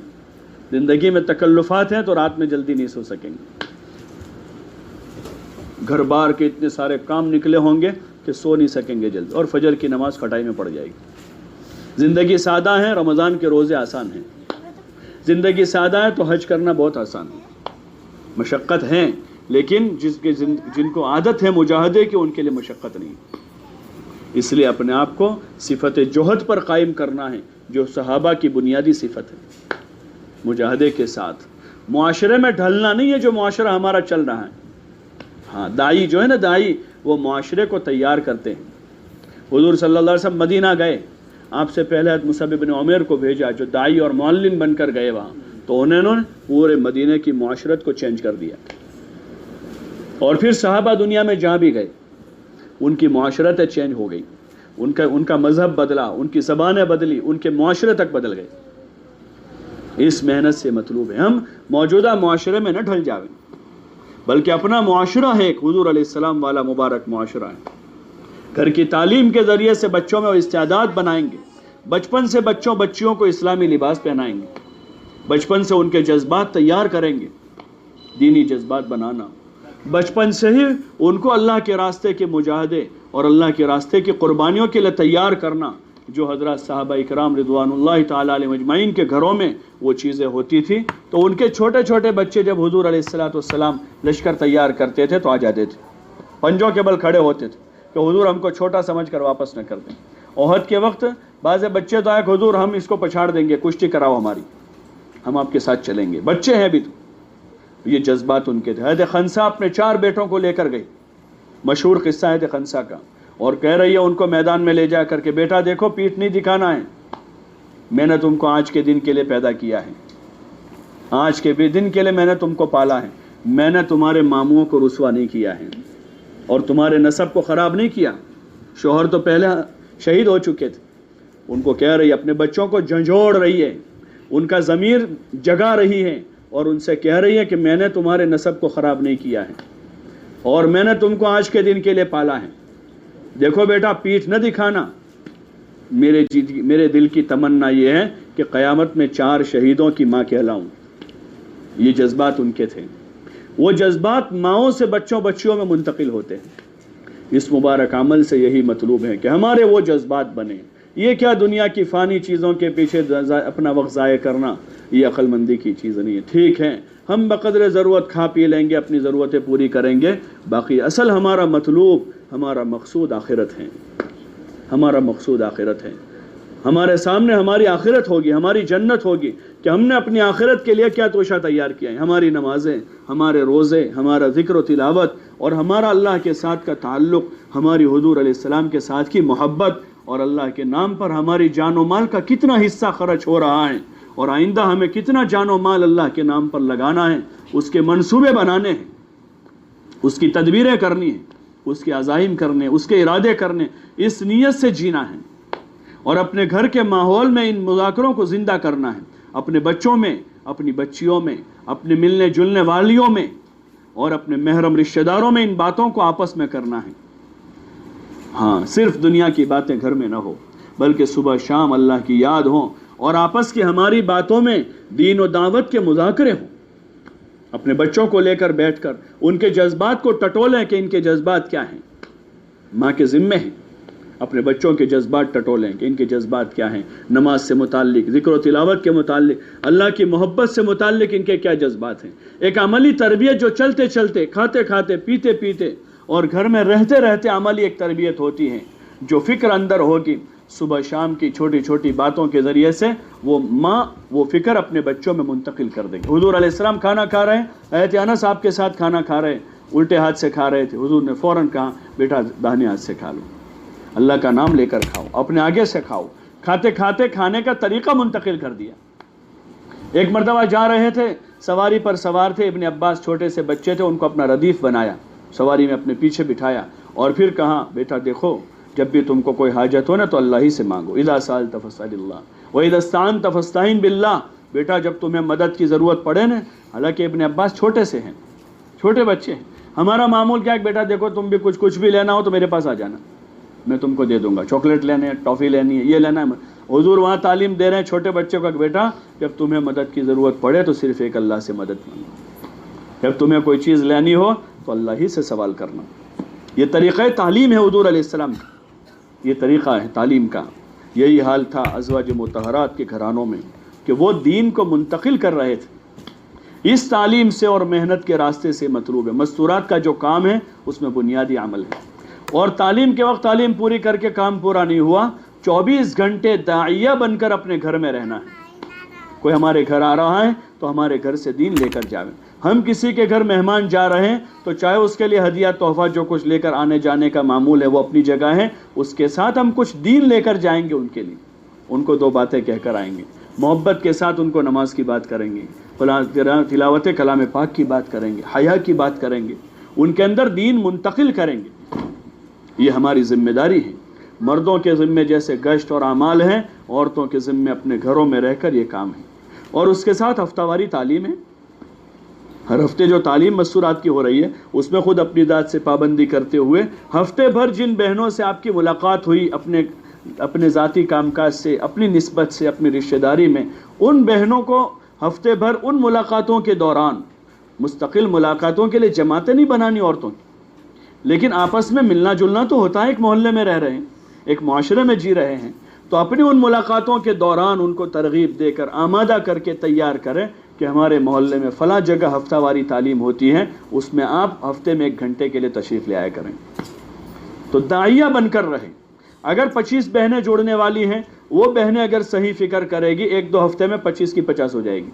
زندگی میں تکلفات ہیں تو رات میں جلدی نہیں سو سکیں گے. گھر بار کے اتنے سارے کام نکلے ہوں گے کہ سو نہیں سکیں گے جلدی، اور فجر کی نماز کھٹائی میں پڑ جائے گی. زندگی سادہ ہے، رمضان کے روزے آسان ہیں. زندگی سادہ ہے تو حج کرنا بہت آسان ہے. مشقت ہے لیکن جن کو عادت ہے مجاہدے کی ان کے لیے مشقت نہیں. اس لیے اپنے آپ کو صفت جوہد پر قائم کرنا ہے جو صحابہ کی بنیادی صفت ہے. مجاہدے کے ساتھ معاشرے میں ڈھلنا نہیں ہے جو معاشرہ ہمارا چل رہا ہے. ہاں، دائی جو ہے نا، دائی وہ معاشرے کو تیار کرتے ہیں. حضور صلی اللہ علیہ وسلم مدینہ گئے، آپ سے پہلے مصعب بن عمیر کو بھیجا جو دائی اور معلم بن کر گئے وہاں، تو انہوں نے پورے مدینہ کی معاشرت کو چینج کر دیا. اور پھر صحابہ دنیا میں جہاں بھی گئے ان کی معاشرتیں چینج ہو گئی، ان کا مذہب بدلا، ان کی زبانیں بدلی، ان کے معاشرے تک بدل گئے. اس محنت سے مطلوب ہے ہم موجودہ معاشرے میں نہ ڈھل جاویں، بلکہ اپنا معاشرہ ہے ایک حضور علیہ السلام والا مبارک معاشرہ ہے. گھر کی تعلیم کے ذریعے سے بچوں میں وہ استعداد بنائیں گے. بچپن سے بچیوں کو اسلامی لباس پہنائیں گے، بچپن سے ان کے جذبات تیار کریں گے. دینی جذبات بنانا، بچپن سے ہی ان کو اللہ کے راستے کے مجاہدے اور اللہ کے راستے کی قربانیوں کے لیے تیار کرنا، جو حضرات صحابہ اکرام رضوان اللہ تعالیٰ علیہ مجمعین کے گھروں میں وہ چیزیں ہوتی تھی. تو ان کے چھوٹے چھوٹے بچے جب حضور علیہ السلام لشکر تیار کرتے تھے تو آ جاتے تھے، پنجوں کے بل کھڑے ہوتے تھے کہ حضور ہم کو چھوٹا سمجھ کر واپس نہ کر دیں. احد کے وقت بعض بچے تو آئے کہ حضور ہم اس کو پچھاڑ دیں گے، کشتی کراؤ ہماری، ہم آپ کے ساتھ چلیں گے. بچے ہیں بھی تو یہ جذبات ان کے تھے. حضرت خنسا اپنے 4 بیٹوں کو لے کر گئی، مشہور قصہ ہے حضرت خنسا کا، اور کہہ رہی ہے ان کو میدان میں لے جا کر کے، بیٹا دیکھو پیٹھ نہیں دکھانا ہے، میں نے تم کو آج کے دن کے لیے پیدا کیا ہے، آج کے دن کے لیے میں نے تم کو پالا ہے، میں نے تمہارے ماموں کو رسوا نہیں کیا ہے اور تمہارے نسب کو خراب نہیں کیا. شوہر تو پہلے شہید ہو چکے تھے. ان کو کہہ رہی ہے، اپنے بچوں کو جھنجھوڑ رہی ہے، ان کا ضمیر جگا رہی ہے اور ان سے کہہ رہی ہے کہ میں نے تمہارے نسب کو خراب نہیں کیا ہے اور میں نے تم کو آج کے دن کے لیے پالا ہے. دیکھو بیٹا پیٹھ نہ دکھانا. میرے دل کی تمنا یہ ہے کہ قیامت میں 4 شہیدوں کی ماں کہلاؤں. یہ جذبات ان کے تھے. وہ جذبات ماؤں سے بچیوں میں منتقل ہوتے ہیں. اس مبارک عمل سے یہی مطلوب ہے کہ ہمارے وہ جذبات بنے. یہ کیا دنیا کی فانی چیزوں کے پیچھے اپنا وقت ضائع کرنا، یہ عقل مندی کی چیز نہیں ہے. ٹھیک ہے ہم بقدر ضرورت کھا پی لیں گے، اپنی ضرورتیں پوری کریں گے، باقی اصل ہمارا مطلوب، ہمارا مقصود آخرت ہے. ہمارا مقصود آخرت ہے. ہمارے سامنے ہماری آخرت ہوگی، ہماری جنت ہوگی کہ ہم نے اپنی آخرت کے لیے کیا توشہ تیار کیا ہے. ہماری نمازیں، ہمارے روزے، ہمارا ذکر و تلاوت، اور ہمارا اللہ کے ساتھ کا تعلق، ہماری حضور علیہ السلام کے ساتھ کی محبت، اور اللہ کے نام پر ہماری جان و مال کا کتنا حصہ خرچ ہو رہا ہے، اور آئندہ ہمیں کتنا جان و مال اللہ کے نام پر لگانا ہے. اس کے منصوبے بنانے ہیں، اس کی تدبیریں کرنی ہیں، اس کے عزائم کرنے، اس کے ارادے کرنے، اس نیت سے جینا ہے. اور اپنے گھر کے ماحول میں ان مذاکروں کو زندہ کرنا ہے، اپنے بچوں میں، اپنی بچیوں میں، اپنے ملنے جلنے والیوں میں، اور اپنے محرم رشتہ داروں میں ان باتوں کو آپس میں کرنا ہے. ہاں صرف دنیا کی باتیں گھر میں نہ ہو، بلکہ صبح شام اللہ کی یاد ہوں، اور آپس کی ہماری باتوں میں دین و دعوت کے مذاکرے ہوں. اپنے بچوں کو لے کر بیٹھ کر ان کے جذبات کو ٹٹولیں کہ ان کے جذبات کیا ہیں. ماں کے ذمے ہیں اپنے بچوں کے جذبات ٹٹولیں کہ ان کے جذبات کیا ہیں، نماز سے متعلق، ذکر و تلاوت کے متعلق، اللہ کی محبت سے متعلق ان کے کیا جذبات ہیں. ایک عملی تربیت جو چلتے چلتے، کھاتے کھاتے، پیتے پیتے اور گھر میں رہتے رہتے عملی ایک تربیت ہوتی ہے، جو فکر اندر ہوگی صبح شام کی چھوٹی چھوٹی باتوں کے ذریعے سے وہ ماں وہ فکر اپنے بچوں میں منتقل کر دے گی. حضور علیہ السلام کھانا کھا رہے ہیں، حضرت انس آپ کے ساتھ کھانا کھا رہے ہیں، الٹے ہاتھ سے کھا رہے تھے، حضور نے فوراً کہا بیٹا داہنے ہاتھ سے کھا لو، اللہ کا نام لے کر کھاؤ، اپنے آگے سے کھاؤ. کھاتے کھاتے کھانے کا طریقہ منتقل کر دیا. ایک مرتبہ جا رہے تھے، سواری پر سوار تھے، ابن عباس چھوٹے سے بچے تھے، ان کو اپنا ردیف بنایا، سواری میں اپنے پیچھے بٹھایا، اور پھر کہا بیٹا دیکھو جب بھی تم کو کوئی حاجت ہو نا تو اللہ ہی سے مانگو، اذا سألت فاسأل اللہ واذا استعنت فاستعن باللہ. بیٹا جب تمہیں مدد کی ضرورت پڑے نا، حالانکہ ابن عباس چھوٹے سے ہیں، چھوٹے بچے ہیں. ہمارا معمول کیا ہے، بیٹا دیکھو تم بھی کچھ بھی لینا ہو تو میرے پاس آ جانا، میں تم کو دے دوں گا، چاکلیٹ لینے ہے، ٹافی لینی ہے، یہ لینا ہے. حضور وہاں تعلیم دے رہے ہیں چھوٹے بچوں کا کہ بیٹا جب تمہیں مدد کی ضرورت پڑے تو صرف ایک اللہ سے مدد مانگو، جب تمہیں کوئی چیز لینی ہو تو اللہ ہی سے سوال کرنا. یہ طریقہ تعلیم ہے حضور علیہ السلام کا، یہ طریقہ ہے تعلیم کا. یہی حال تھا ازواج مطہرات کے گھرانوں میں کہ وہ دین کو منتقل کر رہے تھے. اس تعلیم سے اور محنت کے راستے سے مطلوب ہے. مستورات کا جو کام ہے اس میں بنیادی عمل ہے، اور تعلیم کے وقت تعلیم پوری کر کے کام پورا نہیں ہوا. 24 گھنٹے داعیہ بن کر اپنے گھر میں رہنا ہے. کوئی ہمارے گھر آ رہا ہے تو ہمارے گھر سے دین لے کر جاویں. ہم کسی کے گھر مہمان جا رہے ہیں تو چاہے اس کے لیے ہدیہ تحفہ جو کچھ لے کر آنے جانے کا معمول ہے وہ اپنی جگہ ہے، اس کے ساتھ ہم کچھ دین لے کر جائیں گے ان کے لیے. ان کو 2 باتیں کہہ کر آئیں گے، محبت کے ساتھ ان کو نماز کی بات کریں گے، تلاوت کلام پاک کی بات کریں گے، حیا کی بات کریں گے، ان کے اندر دین منتقل کریں گے. یہ ہماری ذمہ داری ہے. مردوں کے ذمے جیسے گشت اور اعمال ہیں، عورتوں کے ذمے اپنے گھروں میں رہ کر یہ کام ہے. اور اس کے ساتھ ہفتہ واری تعلیم ہے. ہر ہفتے جو تعلیم مستورات کی ہو رہی ہے اس میں خود اپنی ذات سے پابندی کرتے ہوئے ہفتے بھر جن بہنوں سے آپ کی ملاقات ہوئی اپنے ذاتی کام کاج سے، اپنی نسبت سے، اپنی رشتہ داری میں، ان بہنوں کو ہفتے بھر ان ملاقاتوں کے دوران مستقل ملاقاتوں کے لیے جماعتیں نہیں بنانی عورتوں کی، لیکن آپس میں ملنا جلنا تو ہوتا ہے. ایک محلے میں رہ رہے ہیں، ایک معاشرے میں جی رہے ہیں، تو اپنی ان ملاقاتوں کے دوران ان کو ترغیب دے کر آمادہ کر کے تیار کریں کہ ہمارے محلے میں فلاں جگہ ہفتہ واری تعلیم ہوتی ہے، اس میں آپ ہفتے میں 1 گھنٹے کے لیے تشریف لے آیا کریں. تو داعیہ بن کر رہیں. اگر 25 بہنیں جوڑنے والی ہیں، وہ بہنیں اگر صحیح فکر کرے گی 1-2 ہفتے میں 25 کی 50 ہو جائے گی.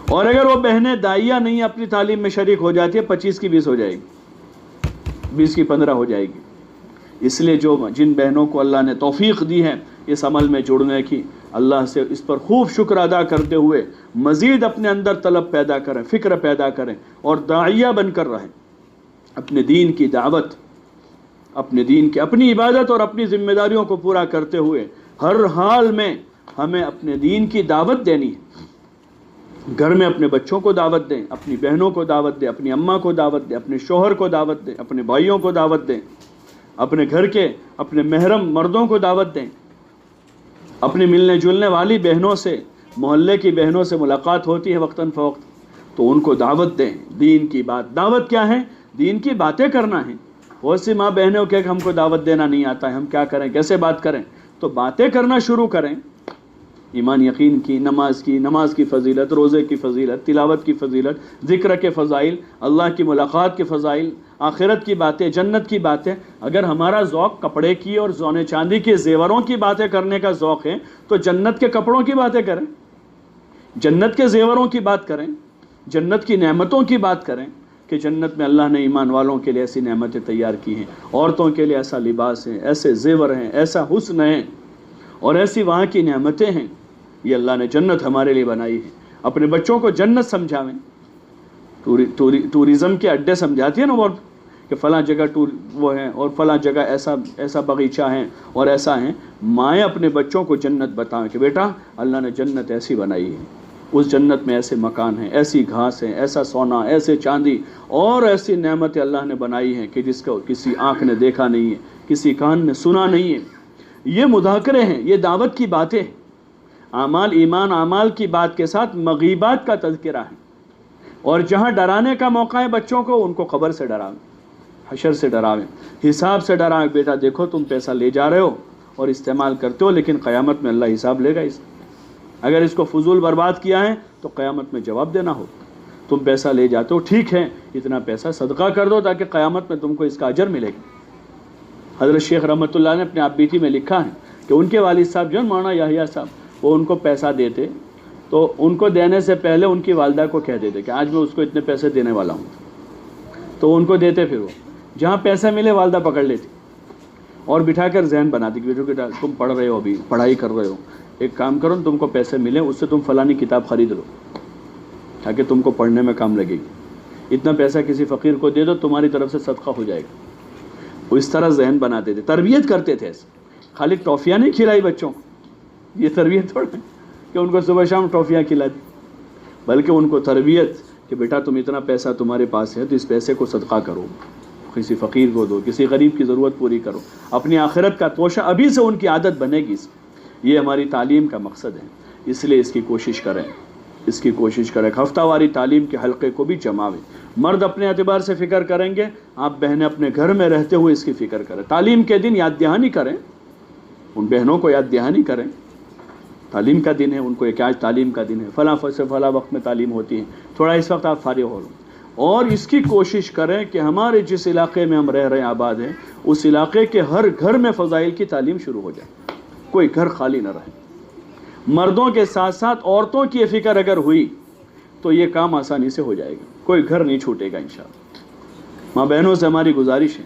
اور اگر وہ بہنیں داعیہ نہیں اپنی تعلیم میں شریک ہو جاتی ہے 25 کی 20 ہو جائے گی، 20 کی 15 ہو جائے گی. اس لیے جن بہنوں کو اللہ نے توفیق دی ہے اس عمل میں جڑنے کی، اللہ سے اس پر خوب شکر ادا کرتے ہوئے مزید اپنے اندر طلب پیدا کریں، فکر پیدا کریں، اور داعیہ بن کر رہیں. اپنے دین کی دعوت، اپنے دین کی اپنی عبادت اور اپنی ذمہ داریوں کو پورا کرتے ہوئے ہر حال میں ہمیں اپنے دین کی دعوت دینی ہے. گھر میں اپنے بچوں کو دعوت دیں، اپنی بہنوں کو دعوت دیں، اپنی اماں کو دعوت دیں، اپنے شوہر کو دعوت دیں، اپنے بھائیوں کو دعوت دیں، اپنے گھر کے اپنے محرم مردوں کو دعوت دیں. اپنی ملنے جلنے والی بہنوں سے، محلے کی بہنوں سے ملاقات ہوتی ہے وقتاً فوقت تو ان کو دعوت دیں. دین کی بات، دعوت کیا ہے؟ دین کی باتیں کرنا ہے. بہت سی ماں بہنوں کہ ہم کو دعوت دینا نہیں آتا ہے، ہم کیا کریں، کیسے بات کریں؟ تو باتیں کرنا شروع کریں، ایمان یقین کی، نماز کی فضیلت، روزے کی فضیلت، تلاوت کی فضیلت، ذکر کے فضائل، اللہ کی ملاقات کے فضائل، آخرت کی باتیں، جنت کی باتیں۔ اگر ہمارا ذوق کپڑے کی اور سونے چاندی کے زیوروں کی باتیں کرنے کا ذوق ہے تو جنت کے کپڑوں کی باتیں کریں، جنت کے زیوروں کی بات کریں، جنت کی نعمتوں کی بات کریں کہ جنت میں اللہ نے ایمان والوں کے لیے ایسی نعمتیں تیار کی ہیں، عورتوں کے لیے ایسا لباس ہے، ایسے زیور ہیں، ایسا حسن ہے اور ایسی وہاں کی نعمتیں ہیں، یہ اللہ نے جنت ہمارے لیے بنائی ہے۔ اپنے بچوں کو جنت سمجھاویں، ٹورزم کے اڈے سمجھاتی ہے نا وہ کہ فلاں جگہ وہ ہیں اور فلاں جگہ ایسا باغیچہ ہیں اور ایسا ہیں، مائیں اپنے بچوں کو جنت بتائیں کہ بیٹا اللہ نے جنت ایسی بنائی ہے، اس جنت میں ایسے مکان ہیں، ایسی گھاس ہیں، ایسا سونا، ایسے چاندی اور ایسی نعمتیں اللہ نے بنائی ہیں کہ جس کو کسی آنکھ نے دیکھا نہیں ہے، کسی کان نے سنا نہیں ہے۔ یہ مذاکرے ہیں، یہ دعوت کی باتیں، اعمال ایمان اعمال کی بات کے ساتھ مغیبات کا تذکرہ ہے۔ اور جہاں ڈرانے کا موقع ہے بچوں کو، ان کو قبر سے ڈراویں، حشر سے ڈراویں، حساب سے ڈراویں، بیٹا دیکھو تم پیسہ لے جا رہے ہو اور استعمال کرتے ہو، لیکن قیامت میں اللہ حساب لے گا اس، اگر اس کو فضول برباد کیا ہے تو قیامت میں جواب دینا ہو۔ تم پیسہ لے جاتے ہو، ٹھیک ہے اتنا پیسہ صدقہ کر دو تاکہ قیامت میں تم کو اس کا اجر ملے گا۔ حضرت شیخ رحمۃ اللہ نے اپنے آپ بیتی میں لکھا ہے کہ ان کے والد صاحب جو مولانا یحییٰ صاحب، وہ ان کو پیسہ دیتے تو ان کو دینے سے پہلے ان کی والدہ کو کہہ دیتے کہ آج میں اس کو اتنے پیسے دینے والا ہوں، تو ان کو دیتے، پھر وہ جہاں پیسے ملے والدہ پکڑ لیتی اور بٹھا کر ذہن بناتی کہ بیٹا تم پڑھ رہے ہو، ابھی پڑھائی کر رہے ہو، ایک کام کرو، تم کو پیسے ملیں اس سے تم فلانی کتاب خرید لو تاکہ تم کو پڑھنے میں کام لگے گی، اتنا پیسہ کسی فقیر کو دے دو، تمہاری طرف سے صدقہ ہو جائے گا۔ وہ اس طرح ذہن بناتے تھے، تربیت کرتے تھے ایسے، خالی ٹافیاں نہیں کھلائی بچوں کو، یہ تربیت تھوڑا ہے کہ ان کو صبح شام ٹافیاں کھلا دی، بلکہ ان کو تربیت کہ بیٹا تم اتنا پیسہ تمہارے پاس ہے تو اس پیسے کو صدقہ کرو، کسی فقیر کو دو، کسی غریب کی ضرورت پوری کرو، اپنی آخرت کا توشہ ابھی سے ان کی عادت بنے گی۔ یہ ہماری تعلیم کا مقصد ہے، اس لیے اس کی کوشش کریں، ہفتہ واری تعلیم کے حلقے کو بھی جماویں۔ مرد اپنے اعتبار سے فکر کریں گے، آپ بہنیں اپنے گھر میں رہتے ہوئے اس کی فکر کریں، تعلیم کے دن یاد دہانی کریں، ان بہنوں کو یاد دہانی کریں، تعلیم کا دن ہے، ان کو کہ آج تعلیم کا دن ہے، فلاں سے فلاں وقت میں تعلیم ہوتی ہے، تھوڑا اس وقت آپ فارغ ہو لو، اور اس کی کوشش کریں کہ ہمارے جس علاقے میں ہم رہ رہے ہیں، آباد ہیں، اس علاقے کے ہر گھر میں فضائل کی تعلیم شروع ہو جائے، کوئی گھر خالی نہ رہے۔ مردوں کے ساتھ ساتھ عورتوں کی فکر اگر ہوئی تو یہ کام آسانی سے ہو جائے گا، کوئی گھر نہیں چھوٹے گا انشاءاللہ۔ ماں بہنوں سے ہماری گزارش ہے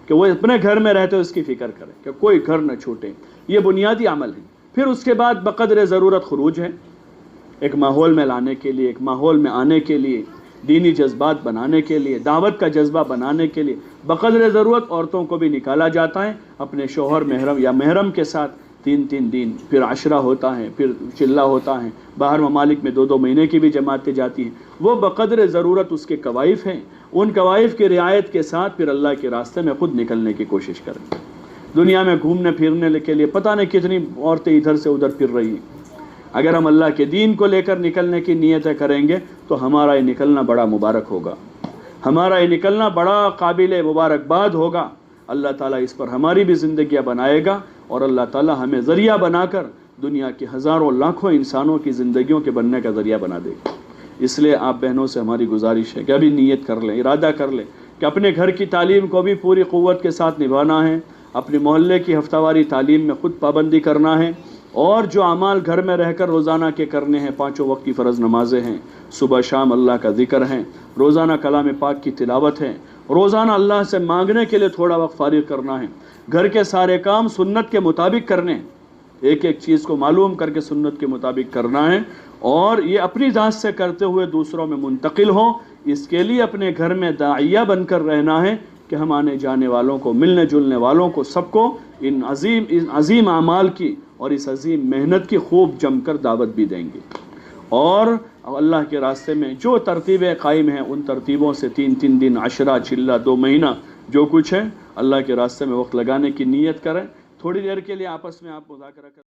کہ وہ اپنے گھر میں رہتے اس کی فکر کریں کہ کوئی گھر نہ چھوٹے، یہ بنیادی عمل ہے۔ پھر اس کے بعد بقدر ضرورت خروج ہے، ایک ماحول میں لانے کے لیے، ایک ماحول میں آنے کے لیے، دینی جذبات بنانے کے لیے، دعوت کا جذبہ بنانے کے لیے بقدر ضرورت عورتوں کو بھی نکالا جاتا ہے اپنے شوہر محرم یا محرم کے ساتھ 3 دن، پھر عشرہ ہوتا ہے، پھر چلہ ہوتا ہے، باہر ممالک میں 2 مہینے کی بھی جماعتیں جاتی ہیں، وہ بقدر ضرورت اس کے کوائف ہیں، ان کوائف کی رعایت کے ساتھ پھر اللہ کے راستے میں خود نکلنے کی کوشش کریں۔ دنیا میں گھومنے پھرنے کے لیے پتہ نہیں کتنی عورتیں ادھر سے ادھر پھر رہی ہیں، اگر ہم اللہ کے دین کو لے کر نکلنے کی نیتیں کریں گے تو ہمارا یہ نکلنا بڑا مبارک ہوگا، ہمارا یہ نکلنا بڑا قابل مبارکباد ہوگا۔ اللہ تعالیٰ اس پر ہماری بھی زندگیاں بنائے گا اور اللہ تعالیٰ ہمیں ذریعہ بنا کر دنیا کے ہزاروں لاکھوں انسانوں کی زندگیوں کے بننے کا ذریعہ بنا دے گا۔ اس لیے آپ بہنوں سے ہماری گزارش ہے کہ ابھی نیت کر لیں، ارادہ کر لیں کہ اپنے گھر کی تعلیم کو بھی پوری قوت کے ساتھ نبھانا ہے، اپنے محلے کی ہفتہ واری تعلیم میں خود پابندی کرنا ہے، اور جو اعمال گھر میں رہ کر روزانہ کے کرنے ہیں، 5 وقت کی فرض نمازیں ہیں، صبح شام اللہ کا ذکر ہے، روزانہ کلام پاک کی تلاوت ہے، روزانہ اللہ سے مانگنے کے لیے تھوڑا وقت فارغ کرنا ہے، گھر کے سارے کام سنت کے مطابق کرنے ہیں، ایک ایک چیز کو معلوم کر کے سنت کے مطابق کرنا ہے، اور یہ اپنی ذات سے کرتے ہوئے دوسروں میں منتقل ہوں، اس کے لیے اپنے گھر میں داعیہ بن کر رہنا ہے کہ ہم آنے جانے والوں کو، ملنے جلنے والوں کو، سب کو ان عظیم اعمال کی اور اس عظیم محنت کی خوب جم کر دعوت بھی دیں گے، اور اللہ کے راستے میں جو ترتیبیں قائم ہیں ان ترتیبوں سے 3 دن، عشرہ، چلہ، 2 مہینہ جو کچھ ہے اللہ کے راستے میں وقت لگانے کی نیت کریں۔ تھوڑی دیر کے لیے آپس میں آپ مذاکرہ کریں۔